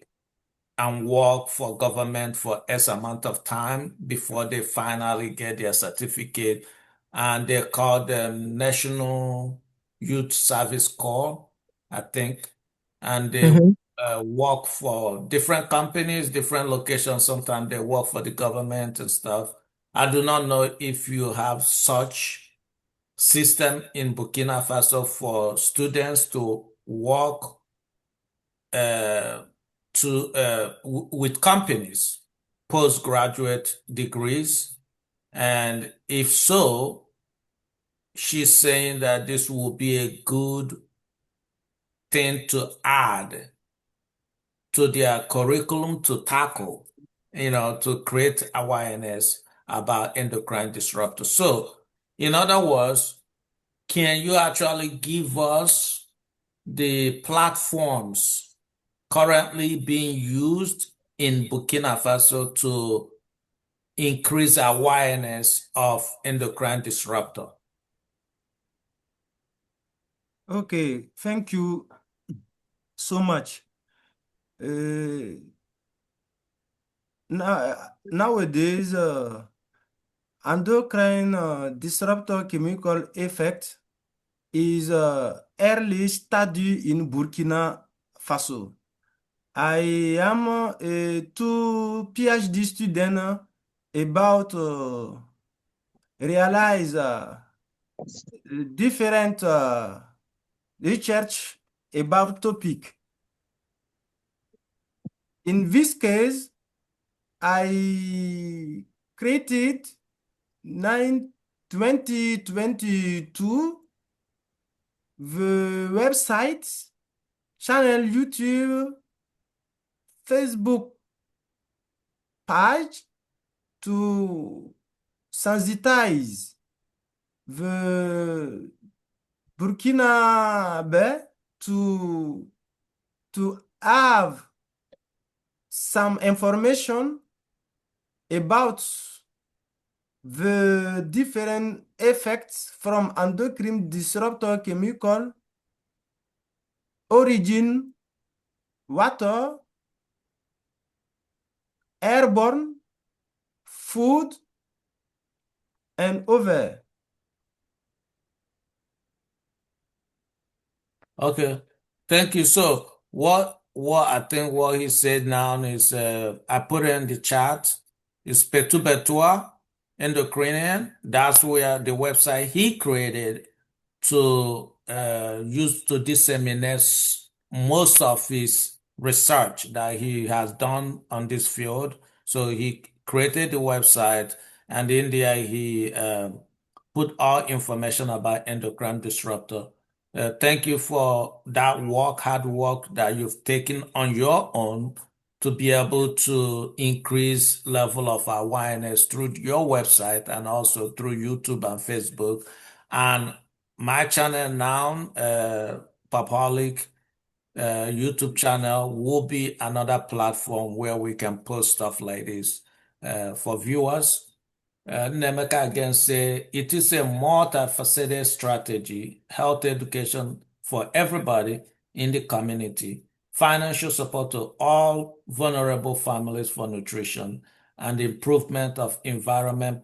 and work for government for X amount of time before they finally get their certificate. And they call them National Youth Service Corps, I think. And they Mhm. work for different companies, different locations. Sometimes they work for the government and stuff. I do not know if you have such system in Burkina Faso for students to work uh, with companies, postgraduate degrees. And if so, she's saying that this will be a good thing to add to their curriculum to tackle, to create awareness about endocrine disruptors. So, in other words, can you actually give us the platforms currently being used in Burkina Faso to increase awareness of endocrine disruptor? Okay, thank you so much. Nowadays, endocrine disruptor chemical effect is early study in Burkina Faso. I am a two PhD student about realize different research about topic. In this case, I created 2022 the website, channel YouTube, Facebook page to sensitize the Burkinabe to have some information about the different effects from endocrine disruptor chemical, origin, water, airborne, food, and other. Okay, thank you. So what I think what he said now is I put it in the chat. It's Petubetua Endocrine. That's where the website he created to use to disseminate most of his research that he has done on this field. So he created the website, and in there he put all information about endocrine disruptor. Thank you for that work, hard work that you've taken on your own to be able to increase level of awareness through your website and also through YouTube and Facebook. And my channel now, Papalic YouTube channel, will be another platform where we can post stuff like this for viewers. Nemeka again say it is a multifaceted strategy, health education for everybody in the community, financial support to all vulnerable families for nutrition, and improvement of environment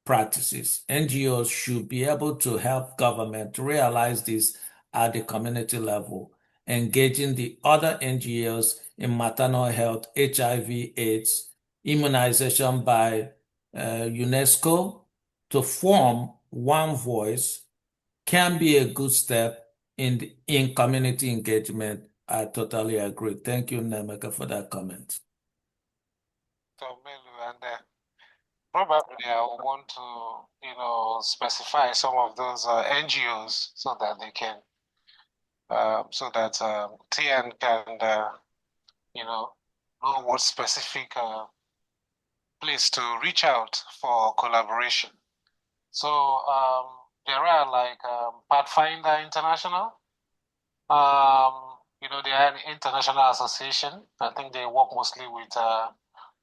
practices. NGOs should be able to help government realize this at the community level, engaging the other NGOs in maternal health, HIV, AIDS, immunization by UNESCO to form one voice can be a good step in community engagement. I totally agree. Thank you, Nemeka, for that comment. Omelu, and probably I would want to, specify some of those NGOs so that they can, TN can, know what specific place to reach out for collaboration. So there are like Pathfinder International. They are an international association. I think they work mostly with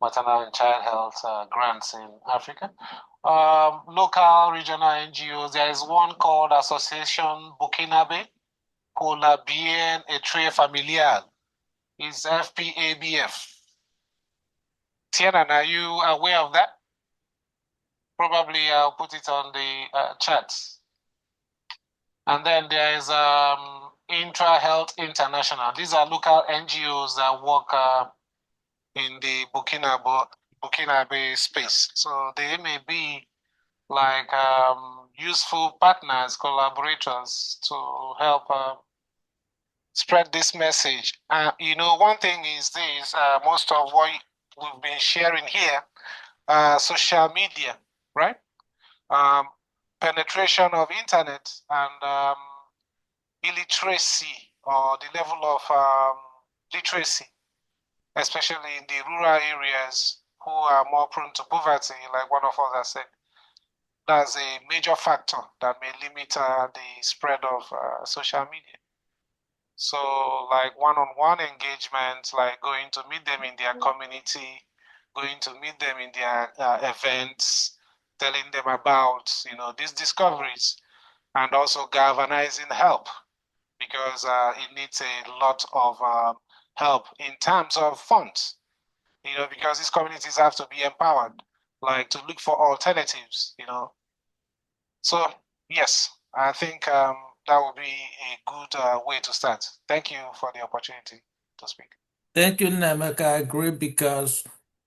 maternal and child health grants in Africa. Local regional NGOs, there is one called Association Burkinabe pour la bien-être familial. It's FPABF. TIEGNAN, are you aware of that? Probably I'll put it on the chat. And then there is Intra Health International. These are local NGOs that work in the Burkinabe space. So they may be like useful partners, collaborators to help spread this message. One thing is this, most of what we've been sharing here, social media, right? Penetration of internet and illiteracy, or the level of literacy, especially in the rural areas who are more prone to poverty, like one of us has said. That's a major factor that may limit the spread of social media. So like one-on-one engagement, like going to meet them in their community, going to meet them in their events, telling them about, these discoveries, and also galvanizing help, because it needs a lot of help in terms of funds, because these communities have to be empowered, like to look for alternatives, So yes, I think that would be a good way to start. Thank you for the opportunity to speak. Thank you, Nemeka. I agree, because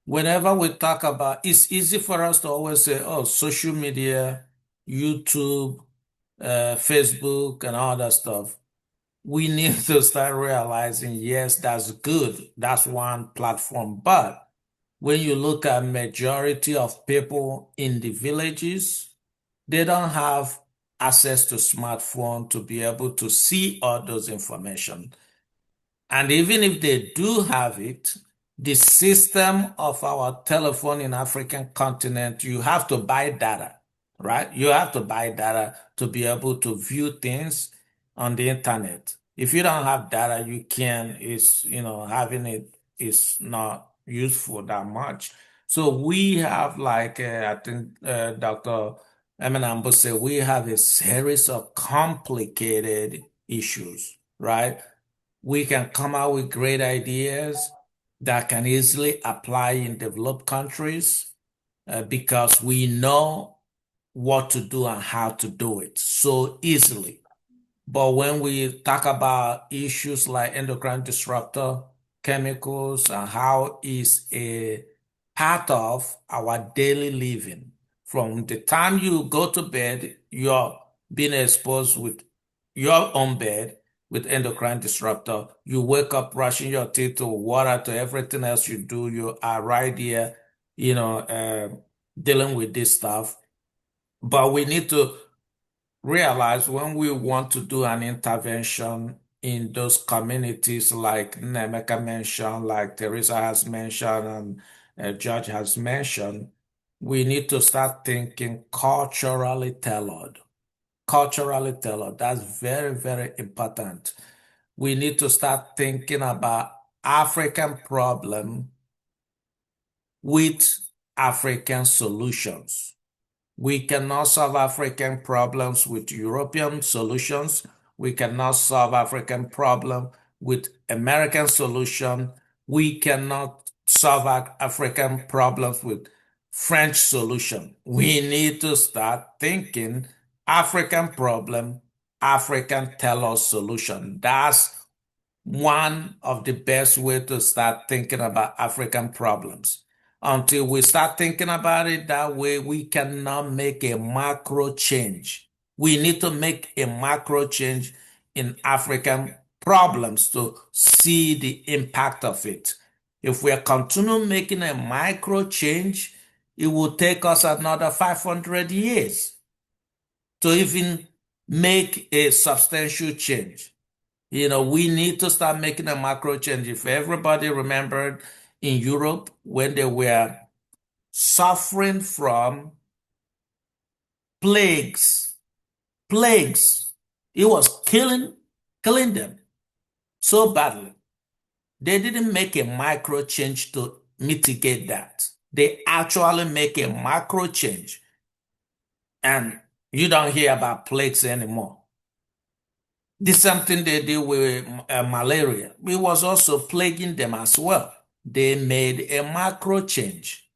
whenever we talk about, it's easy for us to always say, oh, social media, YouTube, Facebook, and all that stuff. We need to start realizing, yes, that's good. That's one platform. But when you look at majority of people in the villages, they don't have access to smartphone to be able to see all those information. And even if they do have it, the system of our telephone in African continent, you have to buy data, right? You have to buy data to be able to view things on the internet. If you don't have data, you can, having it is not useful that much. So we have like, I think Dr. Emenambo said, we have a series of complicated issues, right? We can come out with great ideas that can easily apply in developed countries because we know what to do and how to do it so easily. But when we talk about issues like endocrine disruptor chemicals and how is a part of our daily living, from the time you go to bed, you're being exposed with your own bed with endocrine disruptor. You wake up brushing your teeth to water to everything else you do. You are right here, dealing with this stuff. But we need to realize when we want to do an intervention in those communities, like Nemeka mentioned, like Teresa has mentioned, and George has mentioned, we need to start thinking culturally tailored. Culturally tailored. That's very, very important. We need to start thinking about African problem with African solutions. We cannot solve African problems with European solutions. We cannot solve African problem with American solution. We cannot solve African problems with French solution. We need to start thinking African problem, African tailored solution. That's one of the best way to start thinking about African problems. Until we start thinking about it that way, we cannot make a macro change. We need to make a macro change in African problems to see the impact of it. If we continue making a micro change, it will take us another 500 years to even make a substantial change. We need to start making a macro change. If everybody remembered in Europe when they were suffering from plagues, it was killing them so badly. They didn't make a micro change to mitigate that. They actually make a macro change. And you don't hear about plagues anymore. The same thing they did with malaria. It was also plaguing them as well. They made a macro change.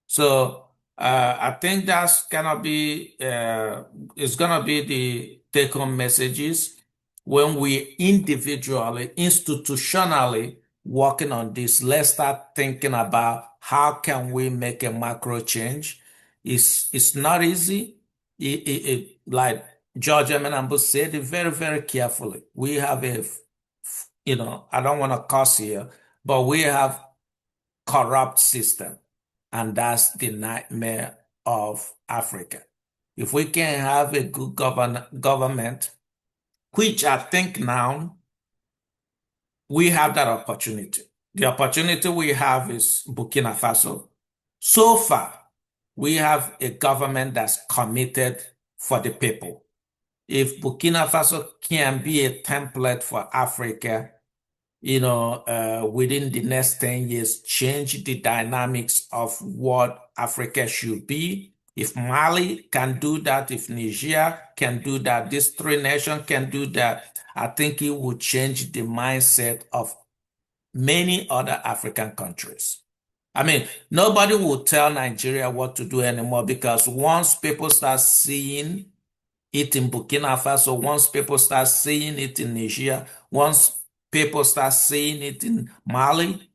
So I think that's gonna be it's gonna be the take-home messages when we individually, institutionally working on this. Let's start thinking about how can we make a macro change. It's not easy. Like George Emenambu said it very, very carefully. We have I don't want to curse here, but we have corrupt system. And that's the nightmare of Africa. If we can have a good government, which I think now we have that opportunity. The opportunity we have is Burkina Faso. So far, we have a government that's committed for the people. If Burkina Faso can be a template for Africa, within the next 10 years, change the dynamics of what Africa should be. If Mali can do that, if Niger can do that, these three nations can do that, I think it will change the mindset of many other African countries. I mean, nobody will tell Nigeria what to do anymore because once people start seeing it in Burkina Faso, once people start seeing it in Niger, once people start seeing it in Mali,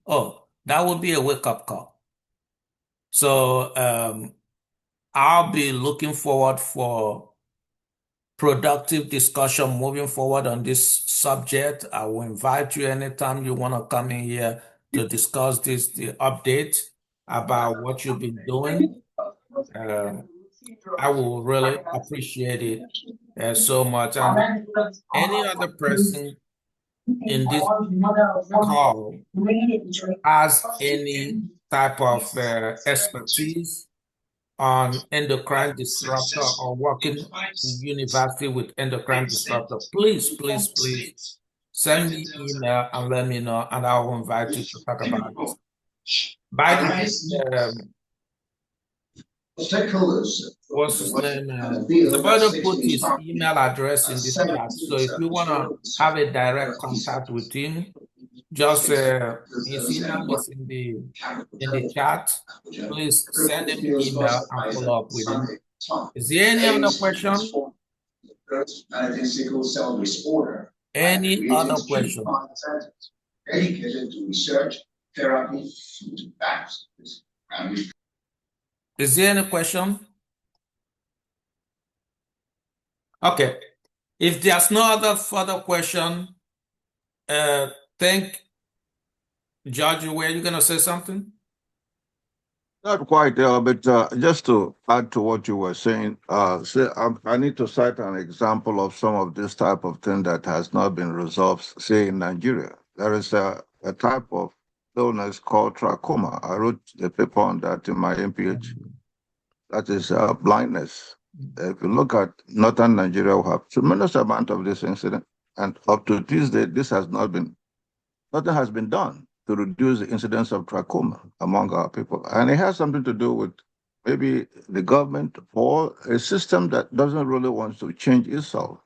that would be a wake-up call. So I'll be looking forward for productive discussion moving forward on this subject. I will invite you anytime you want to come in here to discuss the update about what you've been doing. I will really appreciate it so much. And any other person in this call has any type of expertise on endocrine disruptor or working in university with endocrine disruptor, please send me email and let me know, and I will invite you to talk about it. By the way, what's his name? Zabado put his email address in this chat. So if you want to have a direct contact with him, just his email is in the chat. Please send him an email and follow up with him. Is there any other question? Any other question? Dedicated to research, therapy, food banks. Is there any question? Okay. If there's no other further question, think, George, were you going to say something? Not quite, but just to add to what you were saying, I need to cite an example of some of this type of thing that has not been resolved, say in Nigeria. There is a type of illness called trachoma. I wrote a paper on that in my MPH. That is blindness. If you look at northern Nigeria, we have tremendous amount of this incident. And up to this day, nothing has been done to reduce the incidence of trachoma among our people. And it has something to do with maybe the government or a system that doesn't really want to change itself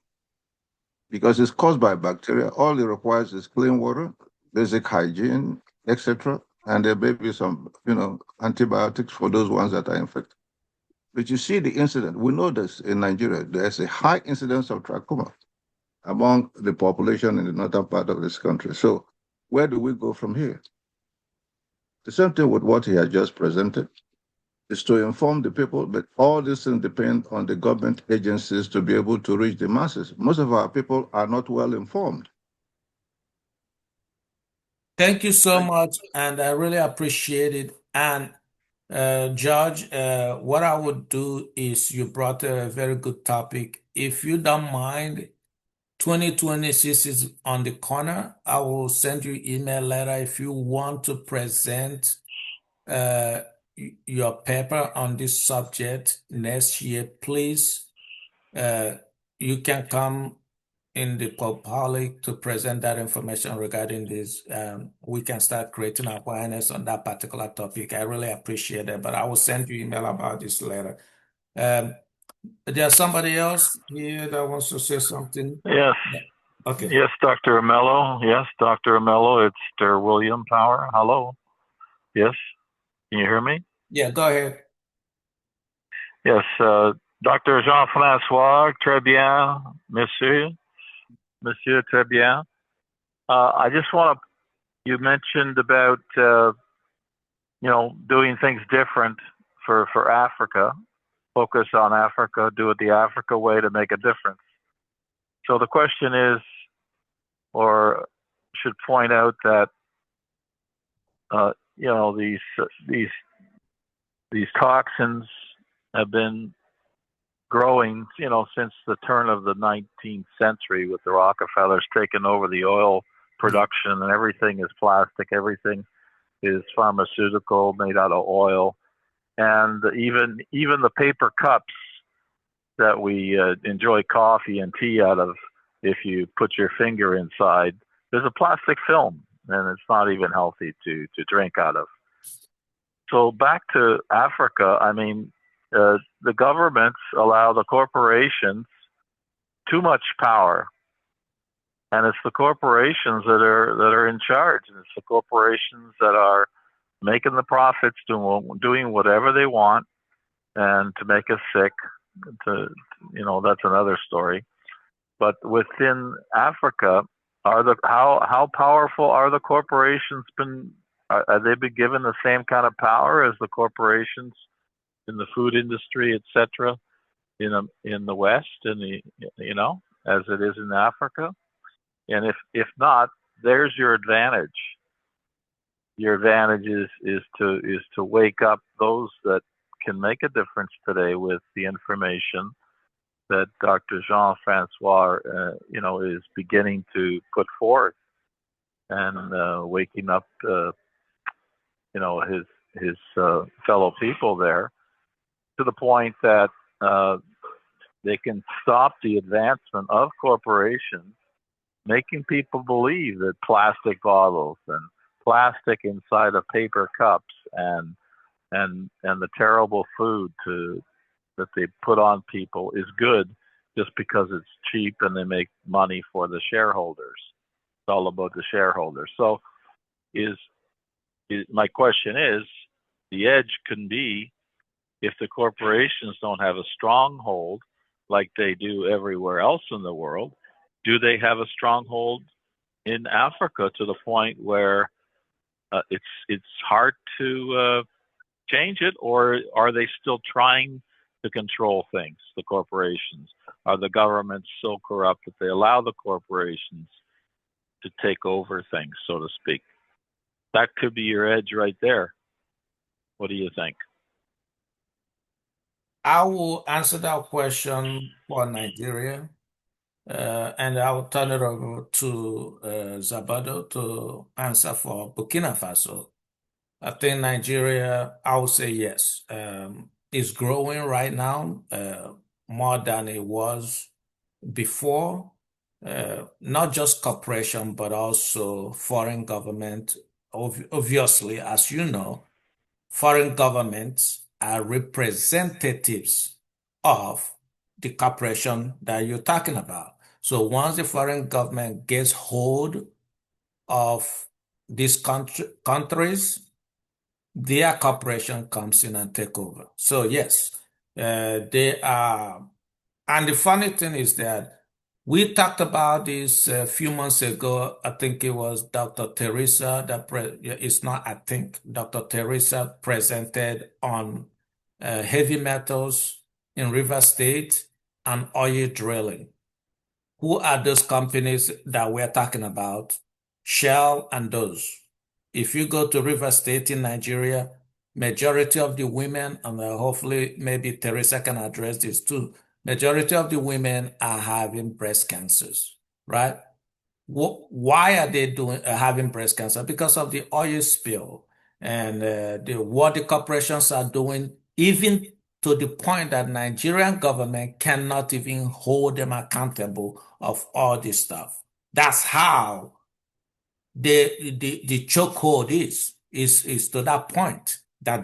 because it's caused by bacteria. All it requires is clean water, basic hygiene, etc. And there may be some, antibiotics for those ones that are infected. But you see the incident, we know this in Nigeria, there's a high incidence of trachoma among the population in the northern part of this country. So where do we go from here? The same thing with what he has just presented is to inform the people, but all these things depend on the government agencies to be able to reach the masses. Most of our people are not well informed. Thank you so much, and I really appreciate it. And George, what I would do is you brought a very good topic. If you don't mind, 2026 is on the corner. I will send you email later if you want to present your paper on this subject next year, please. You can come in the public to present that information regarding this. We can start creating awareness on that particular topic. I really appreciate it, but I will send you email about this later. There's somebody else here that wants to say something. Yes. Okay. Yes, Dr. Omelu. Yes, Dr. Omelu. It's Sir William Power. Hello. Yes. Can you hear me? Yeah, go ahead. Yes. Dr. Jean-François, très bien, monsieur. Monsieur, très bien. I just want to, you mentioned about, doing things different for Africa, focus on Africa, do it the Africa way to make a difference. So the question is, or should point out that, these toxins have been growing, since the turn of the 19th century with the Rockefellers taking over the oil production, and everything is plastic, everything is pharmaceutical made out of oil, and even the paper cups that we enjoy coffee and tea out of, if you put your finger inside, there's a plastic film, and it's not even healthy to drink out of. So back to Africa, I mean, the governments allow the corporations too much power, and it's the corporations that are in charge, and it's the corporations that are making the profits, doing whatever they want, and to make us sick. That's another story. But within Africa, how powerful are the corporations been? Are they been given the same kind of power as the corporations in the food industry, etc., in the West, as it is in Africa? And if not, there's your advantage. Your advantage is to wake up those that can make a difference today with the information that Dr. Jean-François, is beginning to put forth, and waking up, his fellow people there, to the point that they can stop the advancement of corporations, making people believe that plastic bottles and plastic inside of paper cups and the terrible food that they put on people is good just because it's cheap and they make money for the shareholders. It's all about the shareholders. So my question is, the edge can be, if the corporations don't have a stronghold like they do everywhere else in the world, do they have a stronghold in Africa to the point where it's hard to change it, or are they still trying to control things, the corporations? Are the governments so corrupt that they allow the corporations to take over things, so to speak? That could be your edge right there. What do you think? I will answer that question for Nigeria, and I will turn it over to Zabado to answer for Burkina Faso. I think Nigeria, I would say yes, is growing right now more than it was before. Not just corporation, but also foreign government. Obviously, as you know, foreign governments are representatives of the corporation that you're talking about. So once the foreign government gets hold of these countries, their corporation comes in and take over. So yes, they are. And the funny thing is that We talked about this a few months ago. I think it was Dr. Teresa it's not, I think Dr. Teresa presented on heavy metals in River State and oil drilling. Who are those companies that we're talking about? Shell and those. If you go to River State in Nigeria, majority of the women, and hopefully maybe Teresa can address this too, majority of the women are having breast cancers, right? Why are they having breast cancer? Because of the oil spill and what the corporations are doing, even to the point that Nigerian government cannot even hold them accountable of all this stuff. That's how the chokehold is to that point that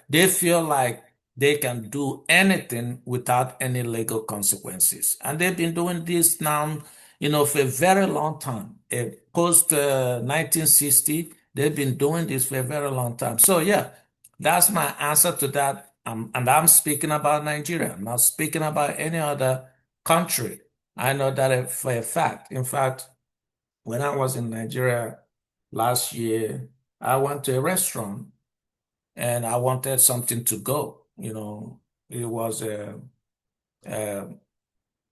they feel like they can do anything without any legal consequences. And they've been doing this now, for a very long time. Post 1960, they've been doing this for a very long time. So yeah, that's my answer to that. And I'm speaking about Nigeria. I'm not speaking about any other country. I know that for a fact. In fact, when I was in Nigeria last year, I went to a restaurant and I wanted something to go. It was a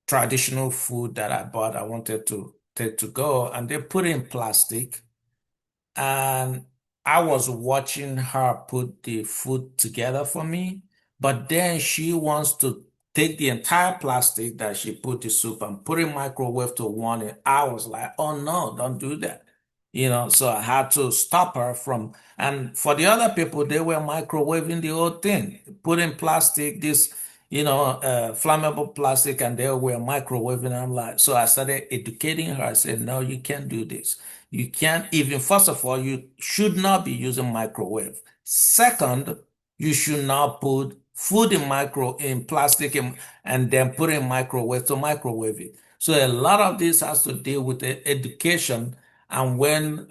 traditional food that I bought. I wanted to take to go, and they put it in plastic. And I was watching her put the food together for me, but then she wants to take the entire plastic that she put the soup and put in microwave to warm it. I was like, oh no, don't do that. So I had to stop her from, and for the other people, they were microwaving the whole thing, putting plastic, this, flammable plastic, and they were microwaving. I'm like, so I started educating her. I said, no, you can't do this. You can't even, first of all, you should not be using microwave. Second, you should not put food in plastic and then put it in microwave to microwave it. So a lot of this has to deal with education. And when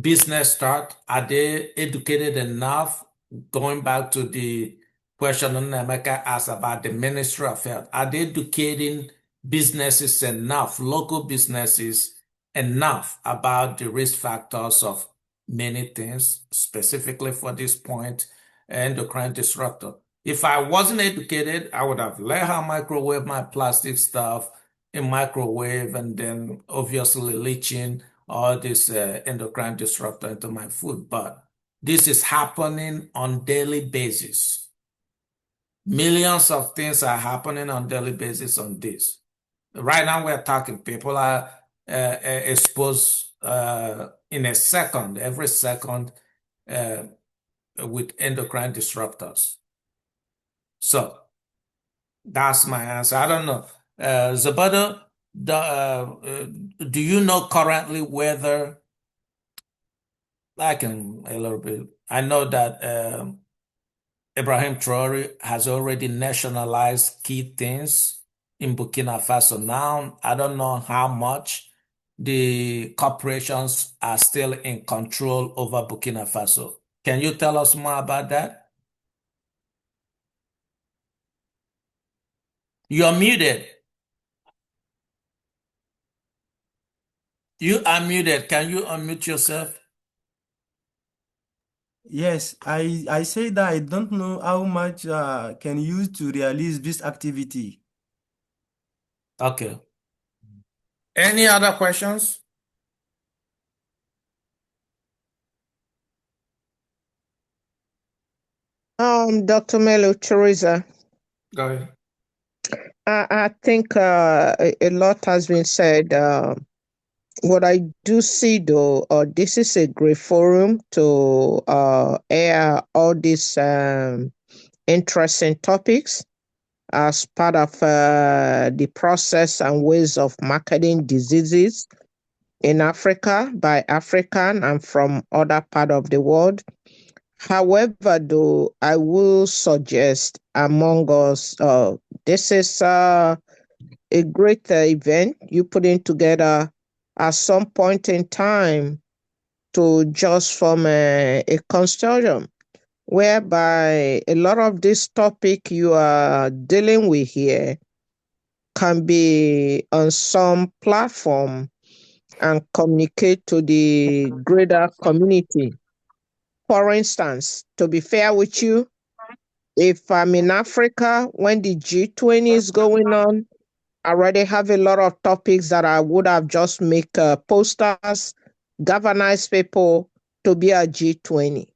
business start, are they educated enough? Going back to the question Emeka asked about the Ministry of Health, are they educating businesses enough, local businesses enough about the risk factors of many things, specifically for this point, endocrine disruptor? If I wasn't educated, I would have let her microwave my plastic stuff in microwave and then obviously leaching all this endocrine disruptor into my food. But this is happening on daily basis. Millions of things are happening on daily basis on this. Right now we're talking, people are exposed in a second, every second, with endocrine disruptors. So that's my answer. I don't know. Zabado, do you know currently whether, I can a little bit, I know that Ibrahim Traore has already nationalized key things in Burkina Faso. Now, I don't know how much the corporations are still in control over Burkina Faso. Can you tell us more about that? You're muted. You are muted. Can you unmute yourself? Yes, I say that I don't know how much can use to realize this activity. Okay. Any other questions? Dr. Melo, Teresa, Go ahead. I think a lot has been said. What I do see, though, this is a great forum to air all these interesting topics as part of the process and ways of marketing diseases in Africa by African and from other part of the world. However, though, I will suggest among us, this is a great event you putting together at some point in time to just form a consortium whereby a lot of this topic you are dealing with here can be on some platform and communicate to the greater community. For instance, to be fair with you, if I'm in Africa when the G20 is going on, I already have a lot of topics that I would have just make posters, galvanize people to be at G20,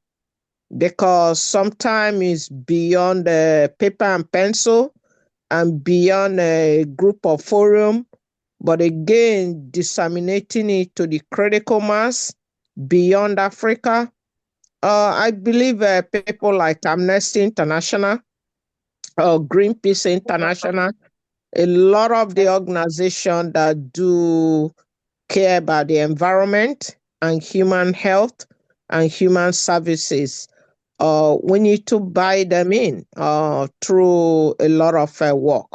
because sometimes it's beyond paper and pencil and beyond a group of forum, but again, disseminating it to the critical mass beyond Africa. I believe people like Amnesty International or Greenpeace International, a lot of the organizations that do care about the environment and human health and human services, we need to buy them in through a lot of work.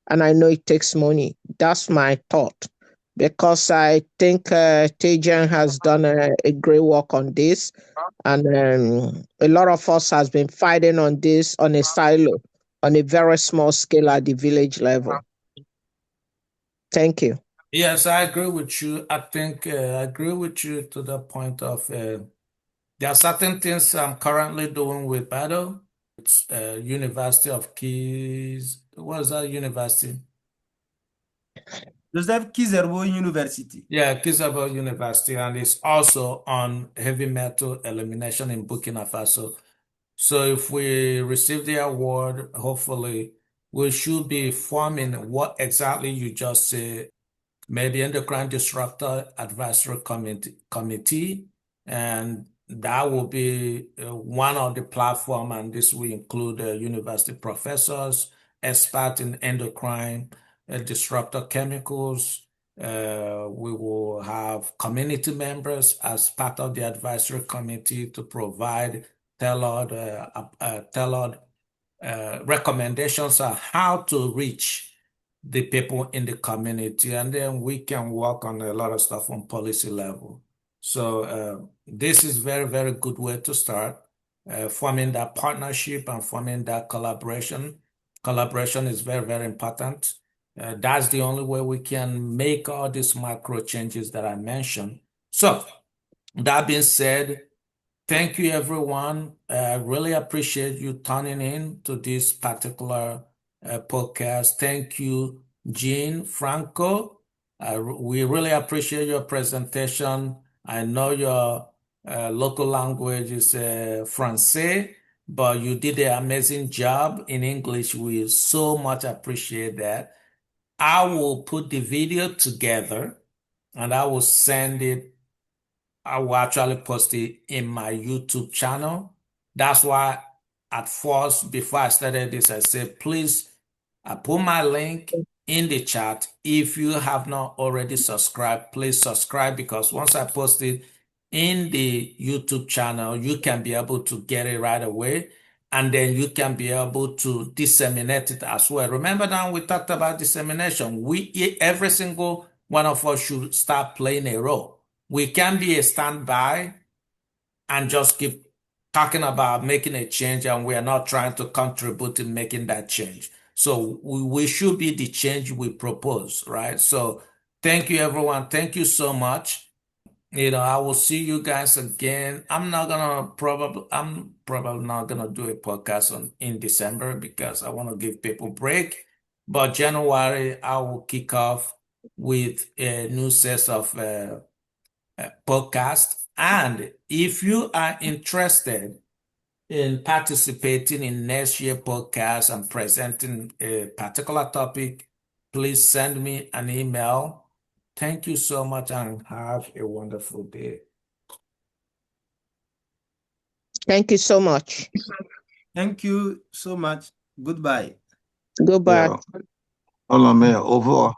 And I know it takes money. That's my thought. Because I think TIEGNAN has done a great work on this. And a lot of us has been fighting on this on a silo, on a very small scale at the village level. Thank you. Yes, I agree with you. I think I agree with you to the point of there are certain things I'm currently doing with Zabado. It's University of Keys. What is that university? Joseph Kizerbo University. Yeah, Kizabo University, and it's also on heavy metal elimination in Burkina Faso. So if we receive the award, hopefully we should be forming what exactly you just said, maybe Endocrine Disruptor Advisory Committee, and that will be one of the platform, and this will include university professors, experts in endocrine disruptor chemicals. We will have community members as part of the advisory committee to provide tailored recommendations on how to reach the people in the community, and then we can work on a lot of stuff on policy level. So this is very, very good way to start forming that partnership and forming that collaboration. Collaboration is very, very important. That's the only way we can make all these micro changes that I mentioned. So that being said, thank you, everyone. I really appreciate you tuning in to this particular podcast. Thank you, Jean Franco. We really appreciate your presentation. I know your local language is Francais, but you did an amazing job in English. We so much appreciate that. I will put the video together and I will send it. I will actually post it in my YouTube channel. That's why at first, before I started this, I said, please, I put my link in the chat. If you have not already subscribed, please subscribe, because once I post it in the YouTube channel, you can be able to get it right away. And then you can be able to disseminate it as well. Remember now we talked about dissemination. Every single one of us should start playing a role. We can be a standby and just keep talking about making a change, and we are not trying to contribute in making that change. So we should be the change we propose, right? So thank you, everyone. Thank you so much. I will see you guys again. I'm probably not gonna do a podcast in December because I want to give people break. But January, I will kick off with a new set of podcast. And if you are interested in participating in next year podcast and presenting a particular topic, please send me an email. Thank you so much and have a wonderful day. Thank you so much. Thank you so much. Goodbye. Goodbye. Yeah. Au revoir.